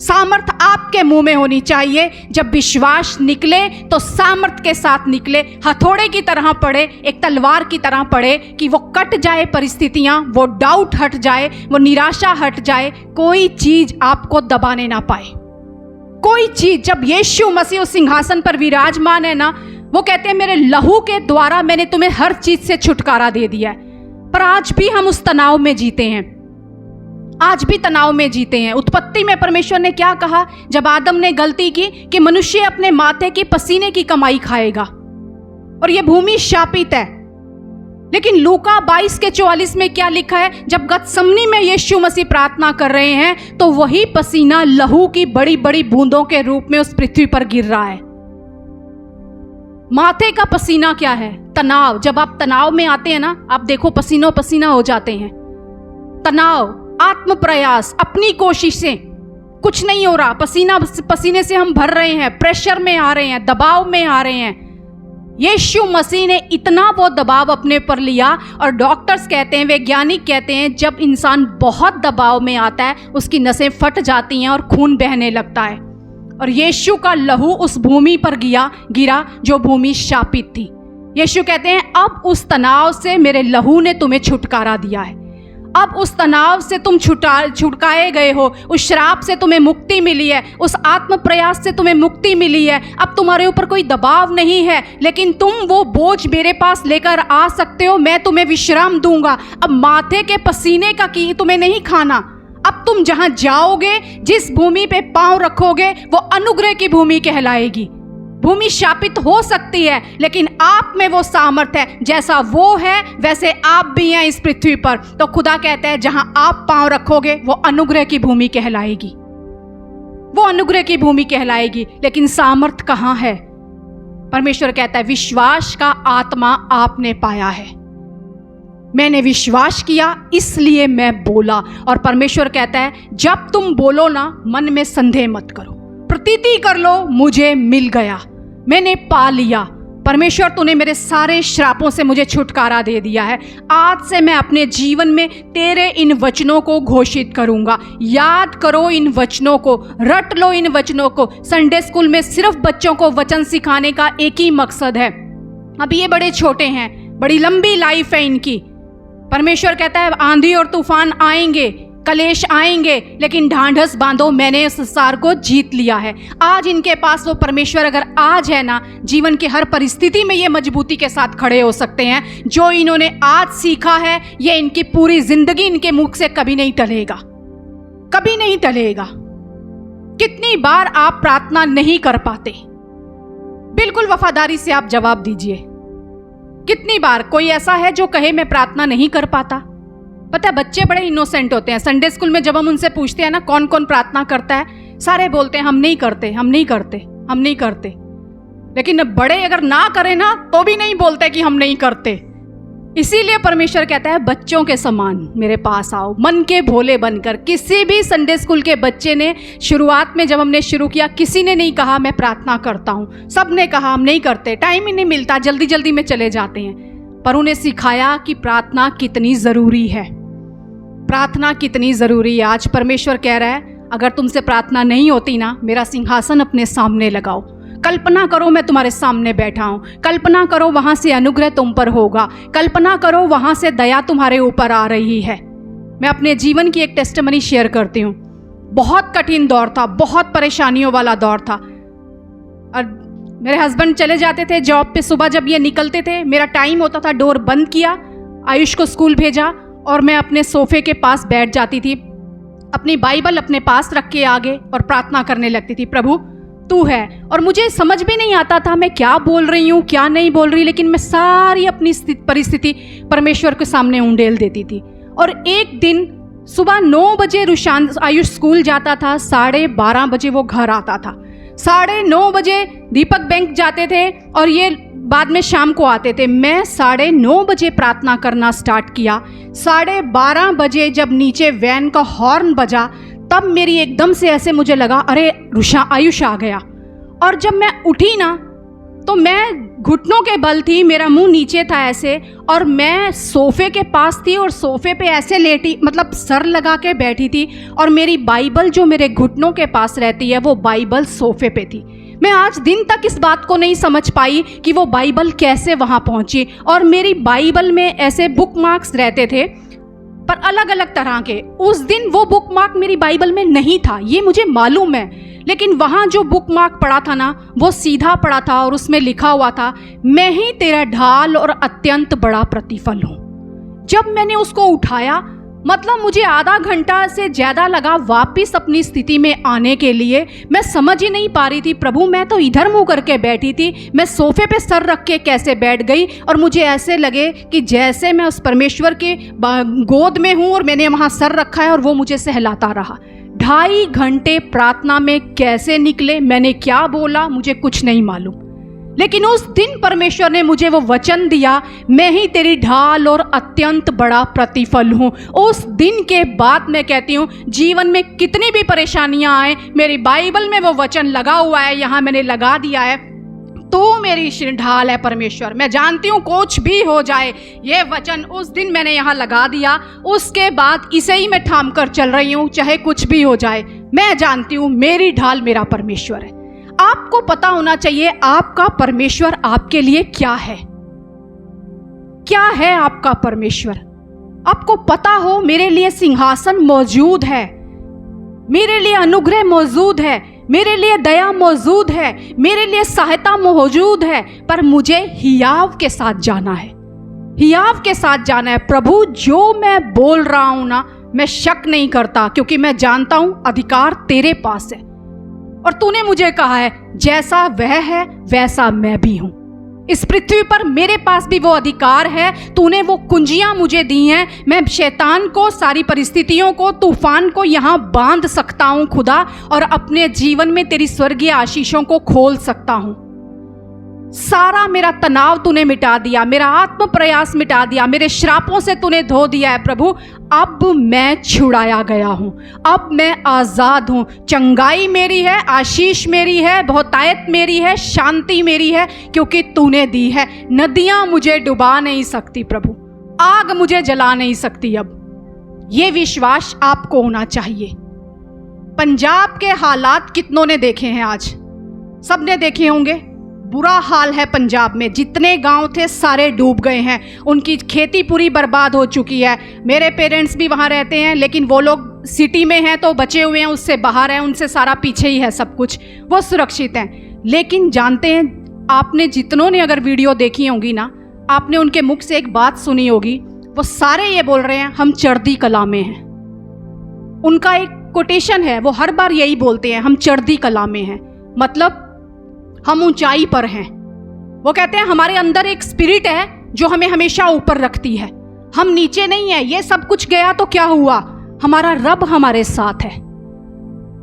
सामर्थ आपके मुंह में होनी चाहिए। जब विश्वास निकले तो सामर्थ के साथ निकले, हथौड़े की तरह पड़े, एक तलवार की तरह पड़े कि वो कट जाए परिस्थितियां, वो डाउट हट जाए, वो निराशा हट जाए, कोई चीज आपको दबाने ना पाए। कोई चीज, जब यीशु मसीह उस सिंहासन पर विराजमान है ना, वो कहते हैं मेरे लहू के द्वारा मैंने तुम्हें हर चीज से छुटकारा दे दिया है। पर आज भी हम उस तनाव में जीते हैं, आज भी तनाव में जीते हैं। उत्पत्ति में परमेश्वर ने क्या कहा जब आदम ने गलती की कि मनुष्य अपने माथे की पसीने की कमाई खाएगा और ये भूमि शापित है। लेकिन लूका 22:44 में क्या लिखा है? जब गतसमनी में यीशु मसीह प्रार्थना कर रहे हैं तो वही पसीना लहू की बड़ी बड़ी बूंदों के रूप में उस पृथ्वी पर गिर रहा है। माथे का पसीना क्या है? तनाव। जब आप तनाव में आते हैं ना, आप देखो पसीनो पसीना हो जाते हैं। तनाव, आत्म प्रयास, अपनी कोशिशें, कुछ नहीं हो रहा, पसीने से हम भर रहे हैं, प्रेशर में आ रहे हैं, दबाव में आ रहे हैं। यीशु मसीह ने इतना वो दबाव अपने पर लिया और डॉक्टर्स कहते हैं, वैज्ञानिक कहते हैं, जब इंसान बहुत दबाव में आता है उसकी नसें फट जाती हैं और खून बहने लगता है। और यीशु का लहू उस भूमि पर गिरा जो भूमि शापित थी। यीशु कहते हैं अब उस तनाव से मेरे लहू ने तुम्हें छुटकारा दिया है। अब उस तनाव से तुम छुटकाए गए हो, उस श्राप से तुम्हें मुक्ति मिली है, उस आत्म प्रयास से तुम्हें मुक्ति मिली है। अब तुम्हारे ऊपर कोई दबाव नहीं है, लेकिन तुम वो बोझ मेरे पास लेकर आ सकते हो। मैं तुम्हें विश्राम दूंगा। अब माथे के पसीने का की तुम्हें नहीं खाना। अब तुम जहां जाओगे, जिस भूमि पे पांव रखोगे, वो अनुग्रह की भूमि कहलाएगी। भूमि शापित हो सकती है, लेकिन आप में वो सामर्थ है। जैसा वो है वैसे आप भी हैं इस पृथ्वी पर। तो खुदा कहता है जहां आप पांव रखोगे वो अनुग्रह की भूमि कहलाएगी, वो अनुग्रह की भूमि कहलाएगी। लेकिन सामर्थ कहां है? परमेश्वर कहता है विश्वास का आत्मा आपने पाया है। मैंने विश्वास किया इसलिए मैं बोला। और परमेश्वर कहता है जब तुम बोलो ना, मन में संदेह मत करो, प्रतीति कर लो मुझे मिल गया, मैंने पा लिया। परमेश्वर तूने मेरे सारे श्रापों से मुझे छुटकारा दे दिया है। आज से मैं अपने जीवन में तेरे इन वचनों को घोषित करूंगा। याद करो इन वचनों को, रट लो इन वचनों को। संडे स्कूल में सिर्फ बच्चों को वचन सिखाने का एक ही मकसद है। अब ये बड़े छोटे हैं, बड़ी लंबी लाइफ है इनकी। परमेश्वर कहता है आंधी और तूफान आएंगे, कलेश आएंगे, लेकिन ढांढस बांधो, मैंने इस संसार को जीत लिया है। आज इनके पास वो परमेश्वर अगर आज है ना, जीवन की हर परिस्थिति में ये मजबूती के साथ खड़े हो सकते हैं। जो इन्होंने आज सीखा है ये इनकी पूरी जिंदगी इनके मुख से कभी नहीं टलेगा, कभी नहीं टलेगा। कितनी बार आप प्रार्थना नहीं कर पाते? बिल्कुल वफादारी से आप जवाब दीजिए। कितनी बार कोई ऐसा है जो कहे मैं प्रार्थना नहीं कर पाता? पता है बच्चे बड़े इनोसेंट होते हैं। संडे स्कूल में जब हम उनसे पूछते हैं ना कौन कौन प्रार्थना करता है, सारे बोलते हैं हम नहीं करते, हम नहीं करते, हम नहीं करते। लेकिन बड़े अगर ना करें ना तो भी नहीं बोलते कि हम नहीं करते। इसीलिए परमेश्वर कहता है बच्चों के समान मेरे पास आओ, मन के भोले बनकर। किसी भी संडे स्कूल के बच्चे ने शुरुआत में जब हमने शुरू किया, किसी ने नहीं कहा मैं प्रार्थना करता हूँ। सब ने कहा हम नहीं करते, टाइम ही नहीं मिलता, जल्दी जल्दी में चले जाते हैं। पर उन्हें सिखाया कि प्रार्थना कितनी ज़रूरी है, प्रार्थना कितनी ज़रूरी है। आज परमेश्वर कह रहा है अगर तुमसे प्रार्थना नहीं होती ना, मेरा सिंहासन अपने सामने लगाओ। कल्पना करो मैं तुम्हारे सामने बैठा हूँ, कल्पना करो वहाँ से अनुग्रह तुम पर होगा, कल्पना करो वहाँ से दया तुम्हारे ऊपर आ रही है। मैं अपने जीवन की एक टेस्टिमनी शेयर करती हूँ। बहुत कठिन दौर था, बहुत परेशानियों वाला दौर था। और मेरे हस्बैंड चले जाते थे जॉब पे, सुबह जब ये निकलते थे मेरा टाइम होता था, डोर बंद किया, आयुष को स्कूल भेजा और मैं अपने सोफे के पास बैठ जाती थी, अपनी बाइबल अपने पास रख के आगे और प्रार्थना करने लगती थी, प्रभु तू है। और मुझे समझ भी नहीं आता था मैं क्या बोल रही हूँ क्या नहीं बोल रही, लेकिन मैं सारी अपनी परिस्थिति परमेश्वर के सामने उंडेल देती थी। और एक दिन सुबह 9 बजे आयुष स्कूल जाता था, 12:30 बजे वो घर आता था, 9:30 बजे दीपक बैंक जाते थे और ये बाद में शाम को आते थे। मैं 9:30 बजे प्रार्थना करना स्टार्ट किया। 12:30 बजे जब नीचे वैन का हॉर्न बजा तब मेरी एकदम से ऐसे मुझे लगा अरे आयुष आ गया। और जब मैं उठी ना तो मैं घुटनों के बल थी, मेरा मुंह नीचे था ऐसे, और मैं सोफे के पास थी और सोफे पे ऐसे लेटी, मतलब सर लगा के बैठी थी, और मेरी बाइबल जो मेरे घुटनों के पास रहती है वो बाइबल सोफे पे थी। मैं आज दिन तक इस बात को नहीं समझ पाई कि वो बाइबल कैसे वहाँ पहुँची। और मेरी बाइबल में ऐसे बुक मार्क्स रहते थे पर अलग अलग तरह के। उस दिन वो बुक मार्क मेरी बाइबल में नहीं था, ये मुझे मालूम है, लेकिन वहाँ जो बुक मार्क पड़ा था ना वो सीधा पड़ा था और उसमें लिखा हुआ था मैं ही तेरा ढाल और अत्यंत बड़ा प्रतिफल हूँ। जब मैंने उसको उठाया, मतलब मुझे आधा घंटा से ज़्यादा लगा वापस अपनी स्थिति में आने के लिए। मैं समझ ही नहीं पा रही थी, प्रभु मैं तो इधर मुंह करके बैठी थी, मैं सोफे पे सर रख के कैसे बैठ गई। और मुझे ऐसे लगे कि जैसे मैं उस परमेश्वर के गोद में हूँ और मैंने वहाँ सर रखा है और वो मुझे सहलाता रहा। 2.5 घंटे प्रार्थना में कैसे निकले, मैंने क्या बोला, मुझे कुछ नहीं मालूम। लेकिन उस दिन परमेश्वर ने मुझे वो वचन दिया, मैं ही तेरी ढाल और अत्यंत बड़ा प्रतिफल हूँ। उस दिन के बाद मैं कहती हूँ जीवन में कितनी भी परेशानियाँ आए, मेरी बाइबल में वो वचन लगा हुआ है, यहाँ मैंने लगा दिया है, तो मेरी ढाल है परमेश्वर। मैं जानती हूँ कुछ भी हो जाए, ये वचन उस दिन मैंने यहाँ लगा दिया, उसके बाद इसे ही मैं थाम कर चल रही हूँ, चाहे कुछ भी हो जाए। मैं जानती हूँ मेरी ढाल मेरा परमेश्वर है। आपको पता होना चाहिए आपका परमेश्वर आपके लिए क्या है। क्या है आपका परमेश्वर? आपको पता हो मेरे लिए सिंहासन मौजूद है, मेरे लिए अनुग्रह मौजूद है, मेरे लिए दया मौजूद है, मेरे लिए सहायता मौजूद है, पर मुझे हियाव के साथ जाना है, हियाव के साथ जाना है। प्रभु जो मैं बोल रहा हूं ना, मैं शक नहीं करता, क्योंकि मैं जानता हूं अधिकार तेरे पास है और तूने मुझे कहा है जैसा वह है वैसा मैं भी हूं। इस पृथ्वी पर मेरे पास भी वो अधिकार है, तूने वो कुंजियां मुझे दी हैं। मैं शैतान को, सारी परिस्थितियों को, तूफान को यहां बांध सकता हूं खुदा, और अपने जीवन में तेरी स्वर्गीय आशीषों को खोल सकता हूं। सारा मेरा तनाव तूने मिटा दिया, मेरा आत्म प्रयास मिटा दिया, मेरे श्रापों से तूने धो दिया है प्रभु। अब मैं छुड़ाया गया हूं, अब मैं आजाद हूं। चंगाई मेरी है, आशीष मेरी है, बहुतायत मेरी है, शांति मेरी है, क्योंकि तूने दी है। नदियां मुझे डुबा नहीं सकती प्रभु, आग मुझे जला नहीं सकती। अब ये विश्वास आपको होना चाहिए। पंजाब के हालात कितनों ने देखे हैं? आज सबने देखे होंगे। बुरा हाल है पंजाब में, जितने गांव थे सारे डूब गए हैं, उनकी खेती पूरी बर्बाद हो चुकी है। मेरे पेरेंट्स भी वहाँ रहते हैं, लेकिन वो लोग सिटी में हैं तो बचे हुए हैं, उससे बाहर हैं, उनसे सारा पीछे ही है सब कुछ, वो सुरक्षित हैं। लेकिन जानते हैं, आपने जितनों ने अगर वीडियो देखी होगी ना, आपने उनके मुख से एक बात सुनी होगी, वो सारे ये बोल रहे हैं हम चढ़ती कला में हैं। उनका एक कोटेशन है, वो हर बार यही बोलते हैं, हम चढ़ती कला में हैं, मतलब हम ऊंचाई पर हैं। वो कहते हैं हमारे अंदर एक स्पिरिट है जो हमें हमेशा ऊपर रखती है, हम नीचे नहीं है। ये सब कुछ गया तो क्या हुआ, हमारा रब हमारे साथ है।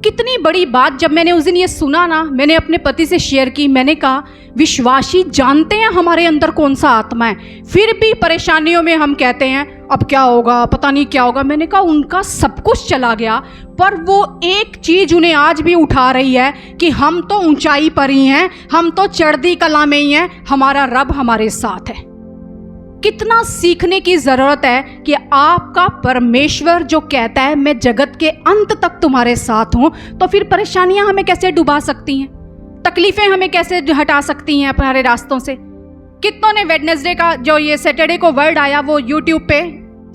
कितनी बड़ी बात। जब मैंने उस दिन ये सुना ना, मैंने अपने पति से शेयर की। मैंने कहा विश्वासी जानते हैं हमारे अंदर कौन सा आत्मा है, फिर भी परेशानियों में हम कहते हैं अब क्या होगा, पता नहीं क्या होगा। मैंने कहा उनका सब कुछ चला गया, पर वो एक चीज उन्हें आज भी उठा रही है कि हम तो ऊंचाई पर ही हैं, हम तो चढ़ती कला में ही हैं, हमारा रब हमारे साथ है। कितना सीखने की जरूरत है कि आपका परमेश्वर जो कहता है मैं जगत के अंत तक तुम्हारे साथ हूं, तो फिर परेशानियां हमें कैसे डुबा सकती हैं, तकलीफें हमें कैसे हटा सकती हैं हमारे रास्तों से। कितनों ने वेडनेसडे का जो ये सैटरडे को वर्ड आया, वो यूट्यूब पे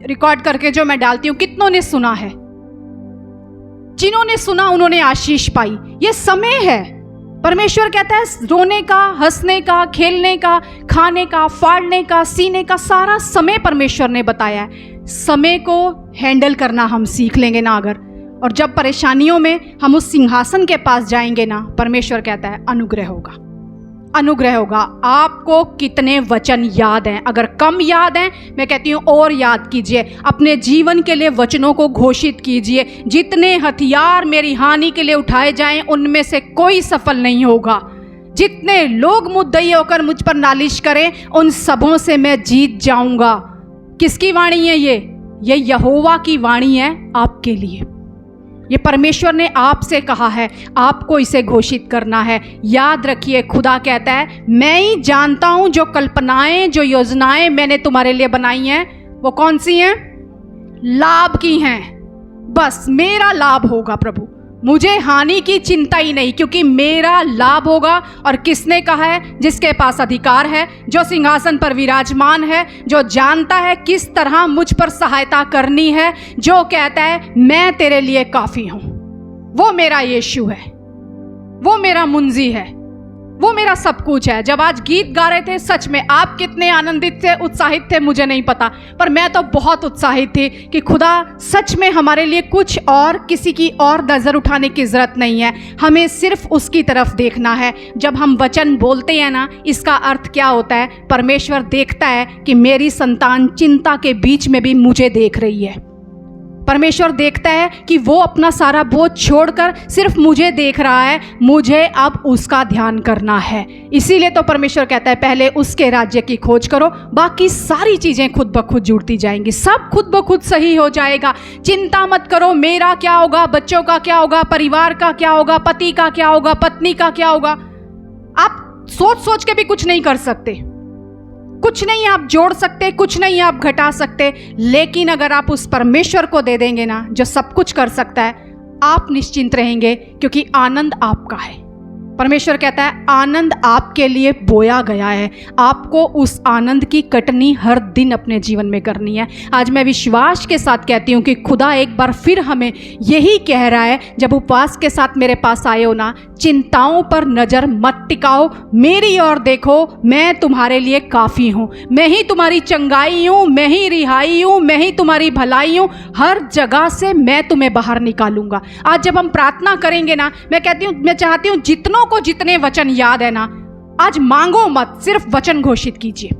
रिकॉर्ड करके जो मैं डालती हूँ, कितनों ने सुना है? जिन्होंने सुना उन्होंने आशीष पाई। ये समय है, परमेश्वर कहता है रोने का, हंसने का, खेलने का, खाने का, फाड़ने का, सीने का, सारा समय परमेश्वर ने बताया है। समय को हैंडल करना हम सीख लेंगे ना अगर, और जब परेशानियों में हम उस सिंहासन के पास जाएंगे ना, परमेश्वर कहता है अनुग्रह होगा, अनुग्रह होगा। आपको कितने वचन याद हैं? अगर कम याद हैं, मैं कहती हूँ और याद कीजिए, अपने जीवन के लिए वचनों को घोषित कीजिए। जितने हथियार मेरी हानि के लिए उठाए जाएं, उनमें से कोई सफल नहीं होगा। जितने लोग मुद्दई होकर मुझ पर नालिश करें, उन सबों से मैं जीत जाऊंगा। किसकी वाणी है ये यहोवा की वाणी है आपके लिए। ये परमेश्वर ने आपसे कहा है, आपको इसे घोषित करना है। याद रखिए, खुदा कहता है मैं ही जानता हूं जो कल्पनाएं, जो योजनाएं मैंने तुम्हारे लिए बनाई हैं, वो कौन सी हैं? लाभ की हैं। बस मेरा लाभ होगा प्रभु, मुझे हानि की चिंता ही नहीं, क्योंकि मेरा लाभ होगा। और किसने कहा है? जिसके पास अधिकार है, जो सिंहासन पर विराजमान है, जो जानता है किस तरह मुझ पर सहायता करनी है, जो कहता है मैं तेरे लिए काफ़ी हूँ। वो मेरा यीशु है, वो मेरा मुंजी है, वो मेरा सब कुछ है। जब आज गीत गा रहे थे, सच में आप कितने आनंदित थे, उत्साहित थे, मुझे नहीं पता, पर मैं तो बहुत उत्साहित थी कि खुदा सच में हमारे लिए कुछ और, किसी की और नज़र उठाने की ज़रूरत नहीं है, हमें सिर्फ उसकी तरफ देखना है। जब हम वचन बोलते हैं ना, इसका अर्थ क्या होता है? परमेश्वर देखता है कि मेरी संतान चिंता के बीच में भी मुझे देख रही है। परमेश्वर देखता है कि वो अपना सारा बोझ छोड़कर सिर्फ मुझे देख रहा है, मुझे अब उसका ध्यान करना है। इसीलिए तो परमेश्वर कहता है पहले उसके राज्य की खोज करो, बाकी सारी चीज़ें खुद ब खुद जुड़ती जाएंगी, सब खुद ब खुद सही हो जाएगा। चिंता मत करो, मेरा क्या होगा, बच्चों का क्या होगा, परिवार का क्या होगा, पति का क्या होगा, पत्नी का क्या होगा। आप सोच सोच के भी कुछ नहीं कर सकते, कुछ नहीं आप जोड़ सकते, कुछ नहीं आप घटा सकते। लेकिन अगर आप उस परमेश्वर को दे देंगे ना, जो सब कुछ कर सकता है, आप निश्चिंत रहेंगे, क्योंकि आनंद आपका है। परमेश्वर कहता है आनंद आपके लिए बोया गया है, आपको उस आनंद की कटनी हर दिन अपने जीवन में करनी है। आज मैं विश्वास के साथ कहती हूँ कि खुदा एक बार फिर हमें यही कह रहा है, जब उपवास के साथ मेरे पास आए हो ना, चिंताओं पर नज़र मत टिकाओ, मेरी ओर देखो, मैं तुम्हारे लिए काफ़ी हूँ, मैं ही तुम्हारी चंगाई हूँ, मैं ही रिहाई हूँ, मैं ही तुम्हारी भलाई हूँ, हर जगह से मैं तुम्हें बाहर निकालूंगा। आज जब हम प्रार्थना करेंगे ना, मैं कहती हूँ, मैं चाहती हूँ जितनों को जितने वचन याद है ना, आज मांगो मत, सिर्फ वचन घोषित कीजिए,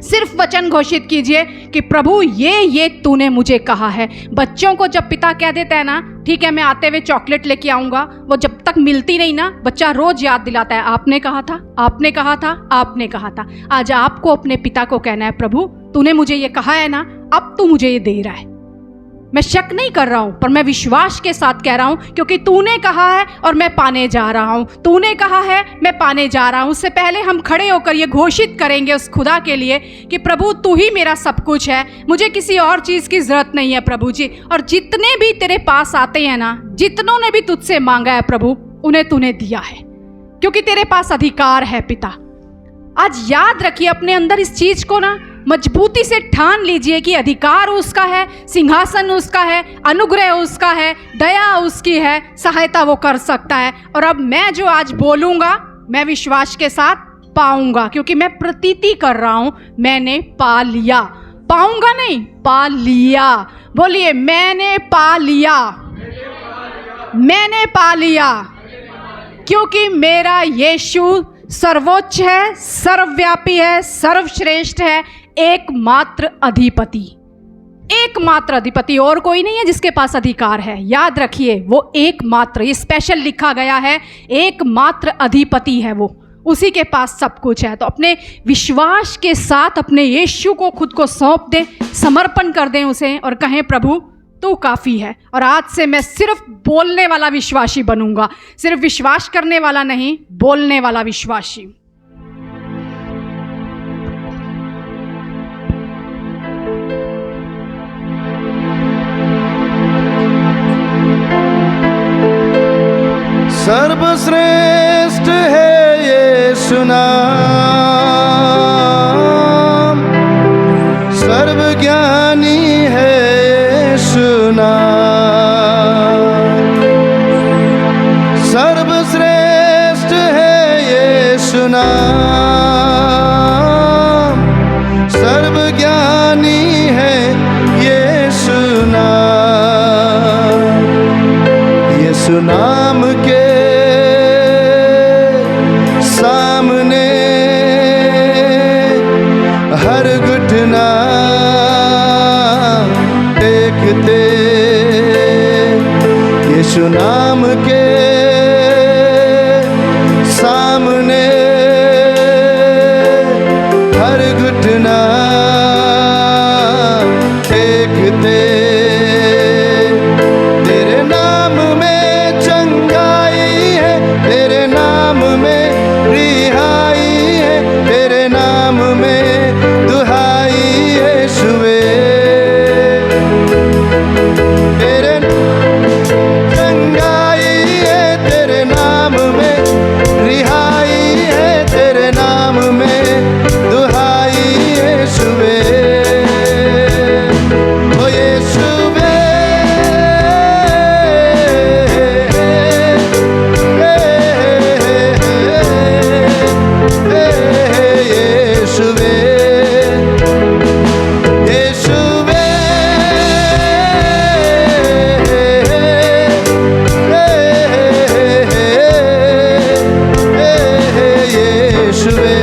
सिर्फ वचन घोषित कीजिए कि प्रभु ये तूने मुझे कहा है। बच्चों को जब पिता कह देता है ना, ठीक है मैं आते हुए चॉकलेट लेके आऊँगा, वो जब तक मिलती नहीं ना, बच्चा रोज याद दिलाता है, आपने कहा था, आपने कहा था, आपने कहा था। आज आपको अपने पिता को कहना है, प्रभु तूने मुझे ये कहा है ना, अब तू मुझे ये दे रहा है। मैं शक नहीं कर रहा हूं, पर मैं विश्वास के साथ कह रहा हूं, क्योंकि तूने कहा है और मैं पाने जा रहा हूं, तूने कहा है मैं पाने जा रहा हूं। उससे पहले हम खड़े होकर ये घोषित करेंगे उस खुदा के लिए कि प्रभु तू ही मेरा सब कुछ है, मुझे किसी और चीज़ की ज़रूरत नहीं है प्रभु जी। और जितने भी तेरे पास आते हैं ना, जितनों ने भी तुझसे मांगा है प्रभु, उन्हें तूने दिया है, क्योंकि तेरे पास अधिकार है पिता। आज याद रखिए, अपने अंदर इस चीज़ को ना मजबूती से ठान लीजिए कि अधिकार उसका है, सिंहासन उसका है, अनुग्रह उसका है, दया उसकी है, सहायता वो कर सकता है। और अब मैं जो आज बोलूँगा, मैं विश्वास के साथ पाऊँगा, क्योंकि मैं प्रतीति कर रहा हूँ, मैंने पा लिया। पाऊँगा नहीं, पा लिया। बोलिए, मैंने पा लिया, मैंने पा लिया, क्योंकि मेरा यीशु सर्वोच्च है, सर्वव्यापी है, सर्वश्रेष्ठ है, एकमात्र अधिपति, एकमात्र अधिपति। और कोई नहीं है जिसके पास अधिकार है। याद रखिए, वो एकमात्र, ये स्पेशल लिखा गया है, एकमात्र अधिपति है वो, उसी के पास सब कुछ है। तो अपने विश्वास के साथ अपने यीशु को खुद को सौंप दें, समर्पण कर दें उसे, और कहें प्रभु तू काफ़ी है। और आज से मैं सिर्फ बोलने वाला विश्वासी बनूंगा, सिर्फ विश्वास करने वाला नहीं, बोलने वाला विश्वासी। सर्वश्रेष्ठ है यीशु नाम, सर्वज्ञानी है यीशु नाम, सर्वश्रेष्ठ है यीशु नाम, सर्वज्ञानी है यीशु नाम। यीशु नाम के सामने हर घुटना टेकते, यीशु नाम के सामने हर घुटना टेकते। तेरे नाम में चंगाई है, तेरे नाम में रिहाई है, तेरे नाम में दुहाई यीशुए। तेरे चंगाई है, तेरे नाम में रिहाई है, तेरे नाम में दुहाई यीशुए। ओ यीशुए,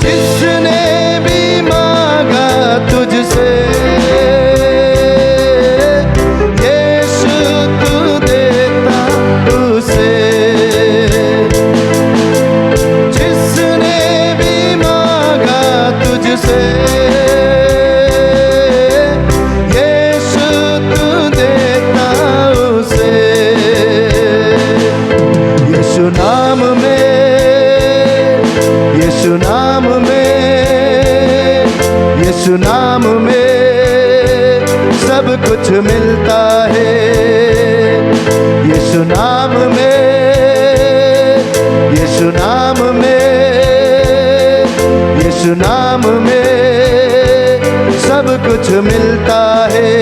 जिसने भी मांगा तुझसे, यीशु तू देता उसे। जिसने भी मांगा तुझसे, यीशु तू देता उसे। यीशु नाम में, यीशु नाम में, यीशु नाम में सब कुछ मिलता है। यीशु नाम में, यीशु नाम में, यीशु नाम में सब कुछ मिलता है।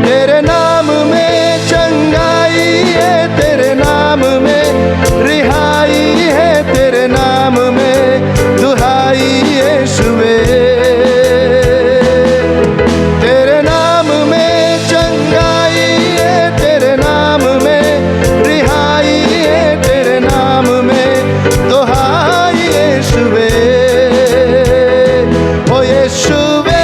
तेरे नाम में चंगाई है, तेरे नाम में रिहाई है, तेरे नाम में दुहाई यीशुवे। तेरे नाम में चंगाई है, तेरे नाम में रिहाई है, तेरे नाम में दुहाई यीशुवे। ओ यीशुवे,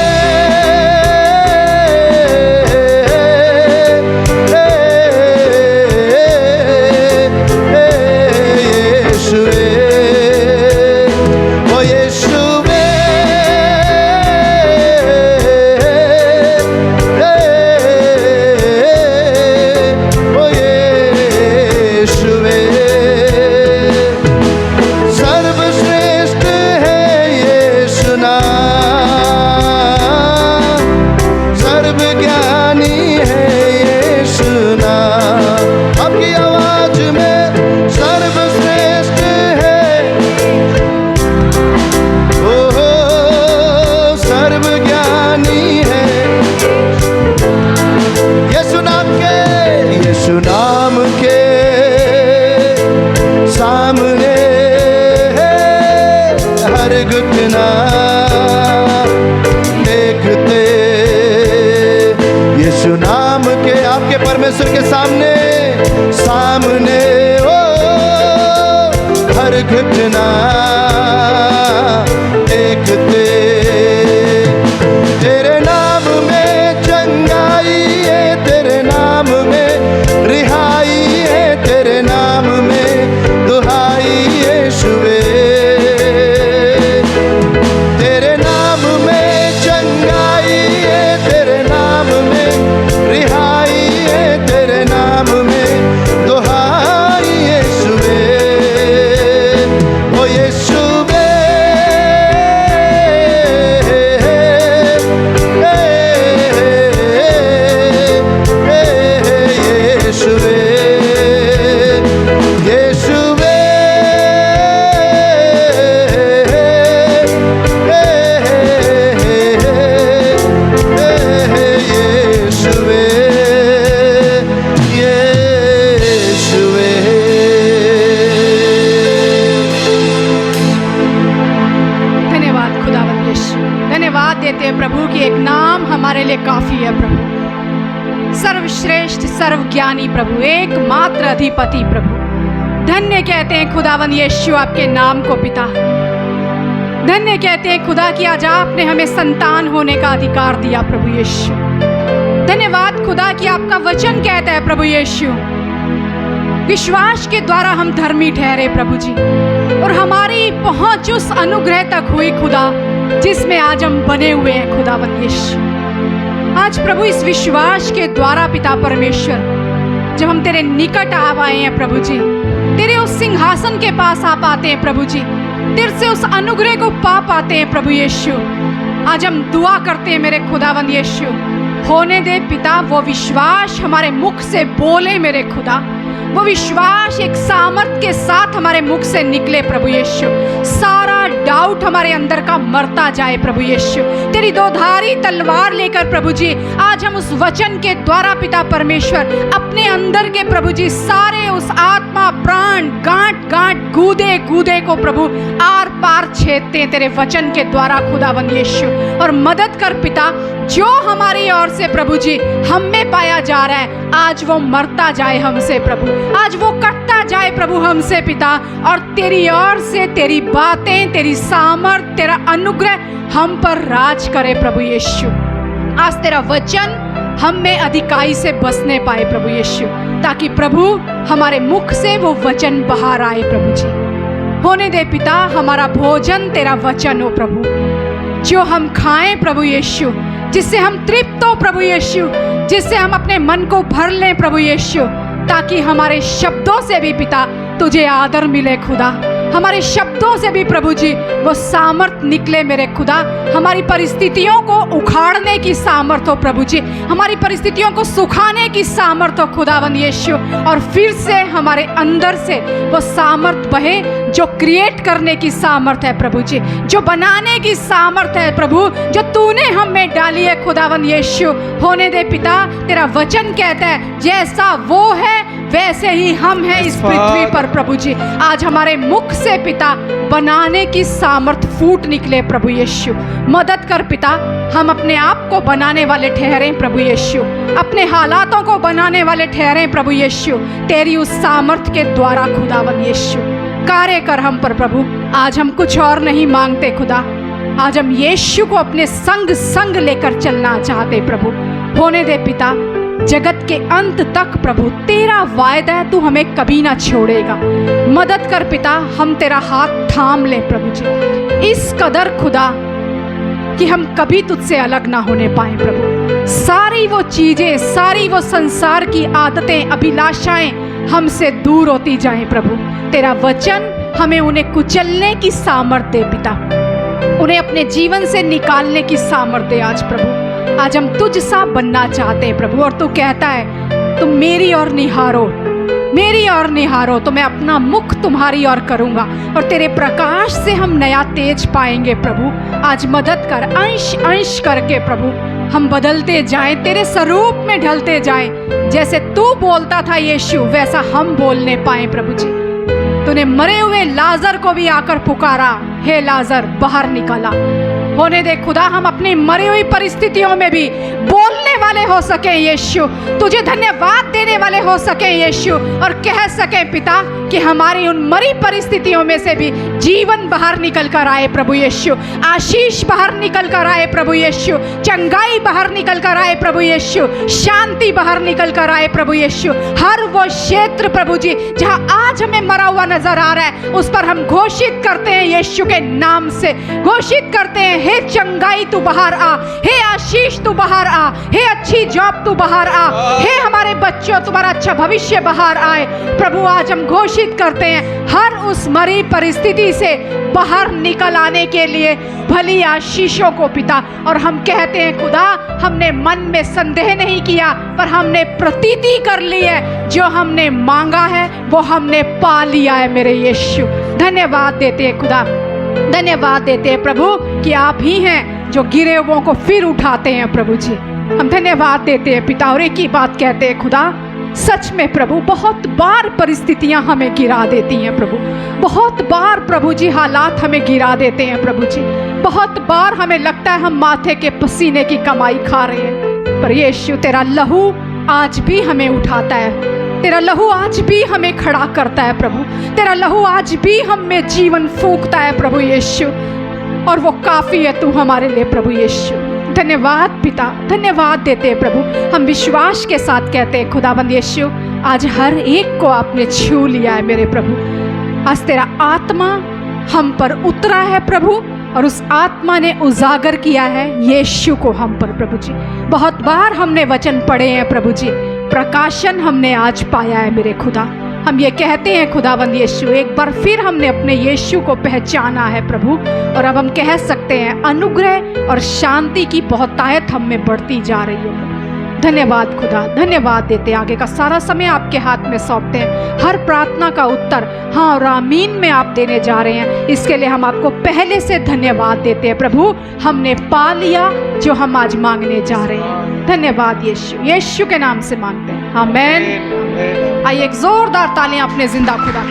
परमेश्वर के सामने सामने ओ हर घटना देखते। तेरे नाम में चंगाई है, तेरे नाम में रिहाई है, तेरे नाम में दुहाई यीशुवे। तेरे नाम में चंगाई है, तेरे नाम में रिहाई, तेरे नाम में दुहाई यीशुवे। ओ यीशुवे, यीशुवे, यीशुवे, देते हैं प्रभु की एक नाम हमारे लिए काफी है प्रभु। सर्वश्रेष्ठ सर्वज्ञानी प्रभु, एकमात्र अधिपति प्रभु। धन्य कहते हैं खुदावन यीशु आपके नाम को पिता। धन्य कहते हैं खुदा कि आज आपने हमें संतान होने का अधिकार दिया प्रभु यीशु। धन्यवाद खुदा कि आपका वचन कहता है प्रभु यीशु, विश्वास के द्वारा हम धर्मी ठहरे प्रभु जी, और हमारी पहुंच उस अनुग्रह तक हुई खुदा जिसमें आज हम बने हुए हैं खुदावन यीशु। आज प्रभु इस विश्वास के द्वारा पिता परमेश्वर, जब हम तेरे निकट आ आए हैं प्रभु जी, तेरे उस सिंहासन के पास आ पाते हैं प्रभु जी, तेरे से उस अनुग्रह को पा पाते हैं प्रभु यीशु। आज हम दुआ करते हैं मेरे खुदावन यीशु, होने दे पिता वो विश्वास हमारे मुख से बोले मेरे खुदा, वो विश्वास एक सामर्थ के साथ हमारे मुख से निकले प्रभु यीशु। सारा डाउट हमारे अंदर का मरता जाए प्रभु यीशु। तेरी दोधारी तलवार लेकर प्रभु जी आज हम उस वचन के द्वारा पिता परमेश्वर अपने अंदर के प्रभु जी सारे उस आत्मा प्राण गांठ गांठ गूदे गूदे को प्रभु आर पार छेदते हैं तेरे वचन के द्वारा खुदावन यीशु। और मदद कर पिता, जो हमारी ओर से प्रभु जी हम में पाया जा रहा है, आज वो मरता जाए हमसे प्रभु, आज वो कटता जाए प्रभु हमसे पिता, और तेरी ओर से तेरी बातें, तेरी सामर्थ, तेरा अनुग्रह हम पर राज करे प्रभु यीशु। आज तेरा वचन हम में अधिकाई से बसने पाए प्रभु यीशु, ताकि प्रभु हमारे मुख से वो वचन बाहर आए प्रभु जी। होने दे पिता हमारा भोजन तेरा वचन हो प्रभु, जो हम खाएं प्रभु यीशु, जिससे हम तृप्त हो प्रभु यीशु, जिससे हम अपने मन को भर लें प्रभु यीशु, ताकि हमारे शब्दों से भी पिता तुझे आदर मिले खुदा, हमारे शब्दों से भी प्रभु जी वो सामर्थ निकले मेरे खुदा। हमारी परिस्थितियों को उखाड़ने की सामर्थ हो प्रभु जी, हमारी परिस्थितियों को सुखाने की सामर्थ हो खुदावंद यीशु, और फिर से हमारे अंदर से वो सामर्थ बहे जो क्रिएट करने की सामर्थ है प्रभु जी, जो बनाने की सामर्थ है प्रभु, जो तूने हम में डाली है खुदावंद यीशु। होने दे पिता, तेरा वचन कहता है जैसा वो है वैसे ही हम हैं इस पृथ्वी पर प्रभु जी। आज हमारे मुख से पिता बनाने की सामर्थ फूट निकले प्रभु यीशु। मदद कर पिता, हम अपने आप को बनाने वाले ठहरे प्रभु यीशु, अपने हालातों को बनाने वाले ठहरे प्रभु यीशु, तेरी उस सामर्थ के द्वारा खुदावंद यीशु कार्य कर हम पर प्रभु। आज हम कुछ और नहीं मांगते खुदा, आज हम यीशु को अपने संग संग लेकर चलना चाहते प्रभु। होने दे पिता, जगत के अंत तक प्रभु तेरा वायदा है, तू हमें कभी ना छोड़ेगा। मदद कर पिता, हम तेरा हाथ थाम ले प्रभु जी, इस कदर खुदा कि हम कभी तुझसे अलग ना होने पाए प्रभु। सारी वो चीजें, सारी वो संसार की आदतें, अभिलाषाएं हमसे दूर होती जाएं प्रभु। तेरा वचन हमें उन्हें कुचलने की सामर्थ दे पिता, उन्हें अपने जीवन से निकालने की सामर्थ दे आज प्रभु। आज हम तुझ सा बनना चाहते हैं प्रभु, और तू कहता है तुम मेरी ओर निहारो, मेरी ओर निहारो तो मैं अपना मुख तुम्हारी ओर करूंगा, और तेरे प्रकाश से हम नया तेज पाएंगे प्रभु। आज मदद कर, अंश अंश करके प्रभु हम बदलते जाएं, तेरे स्वरूप में ढलते जाएं। जैसे तू बोलता था यीशु, वैसा हम बोलने पाए प्रभु जी। तूने मरे हुए लाजर को भी आकर पुकारा, हे लाजर बाहर निकला। होने दे खुदा, हम अपनी मरी हुई परिस्थितियों में भी बोलने वाले हो सके यीशु, तुझे धन्यवाद देने वाले हो सके यीशु, और कह सके पिता कि हमारी उन मरी परिस्थितियों में से भी जीवन बाहर निकल कर आए प्रभु यीशु, आशीष बाहर निकल कर आए प्रभु यीशु, चंगाई बाहर निकल कर आए प्रभु यीशु, शांति बाहर निकल कर आए प्रभु यीशु। हर वो क्षेत्र प्रभु जी जहां आज हमें मरा हुआ नजर आ रहा है, उस पर हम घोषित करते हैं यीशु के नाम से, घोषित करते हैं, हे चंगाई तू बाहर आ, हे आशीष तू बाहर आ, हे अच्छी जॉब तू बाहर आ, हे हमारे बच्चों तुम्हारा अच्छा भविष्य बाहर आए प्रभु। आज हम घोषित करते हैं हर उस मरी परिस्थिति से बाहर निकल आने के लिए भली आशीषों को पिता, और हम कहते हैं खुदा, हमने मन में संदेह नहीं किया, पर हमने प्रतीति कर ली है, जो हमने मांगा है वो हमने पा लिया है मेरे यीशु। धन्यवाद देते हैं खुदा, धन्यवाद देते हैं प्रभु कि आप ही हैं जो गिरे हुओं को फिर उठाते हैं प्रभु जी। हम धन्यवाद देते हैं पिता, और एक ही बात कहते हैं खुदा, सच में प्रभु बहुत बार परिस्थितियां हमें गिरा देती हैं प्रभु, बहुत बार प्रभु जी हालात हमें गिरा देते हैं प्रभु जी, बहुत बार हमें लगता है हम माथे के पसीने की कमाई खा रहे हैं, पर यीशु तेरा लहू आज भी हमें उठाता है, तेरा लहू आज भी हमें खड़ा करता है प्रभु, तेरा लहू आज भी हम में जीवन फूंकता है प्रभु यीशु, और वो काफ़ी है तू हमारे लिए प्रभु यीशु। धन्यवाद पिता, धन्यवाद देते हैं प्रभु। हम विश्वास के साथ कहते हैं खुदाबंद यीशु, आज हर एक को आपने छू लिया है मेरे प्रभु। आज तेरा आत्मा हम पर उतरा है प्रभु, और उस आत्मा ने उजागर किया है यीशु को हम पर प्रभु जी। बहुत बार हमने वचन पढ़े हैं प्रभु जी, प्रकाशन हमने आज पाया है मेरे खुदा। हम ये कहते हैं खुदावंद यीशु, एक बार फिर हमने अपने यीशु को पहचाना है प्रभु, और अब हम कह सकते हैं अनुग्रह और शांति की बहुतायत हम में बढ़ती जा रही है प्रभु। धन्यवाद खुदा, धन्यवाद देते हैं। आगे का सारा समय आपके हाथ में सौंपते हैं। हर प्रार्थना का उत्तर हाँ और आमीन में आप देने जा रहे हैं, इसके लिए हम आपको पहले से धन्यवाद देते हैं प्रभु। हमने पा लिया जो हम आज मांगने जा रहे हैं। धन्यवाद यीशु, यीशु के नाम से मांगते हैं, आमीन। आइए एक जोरदार तालियां अपने जिंदा खुदा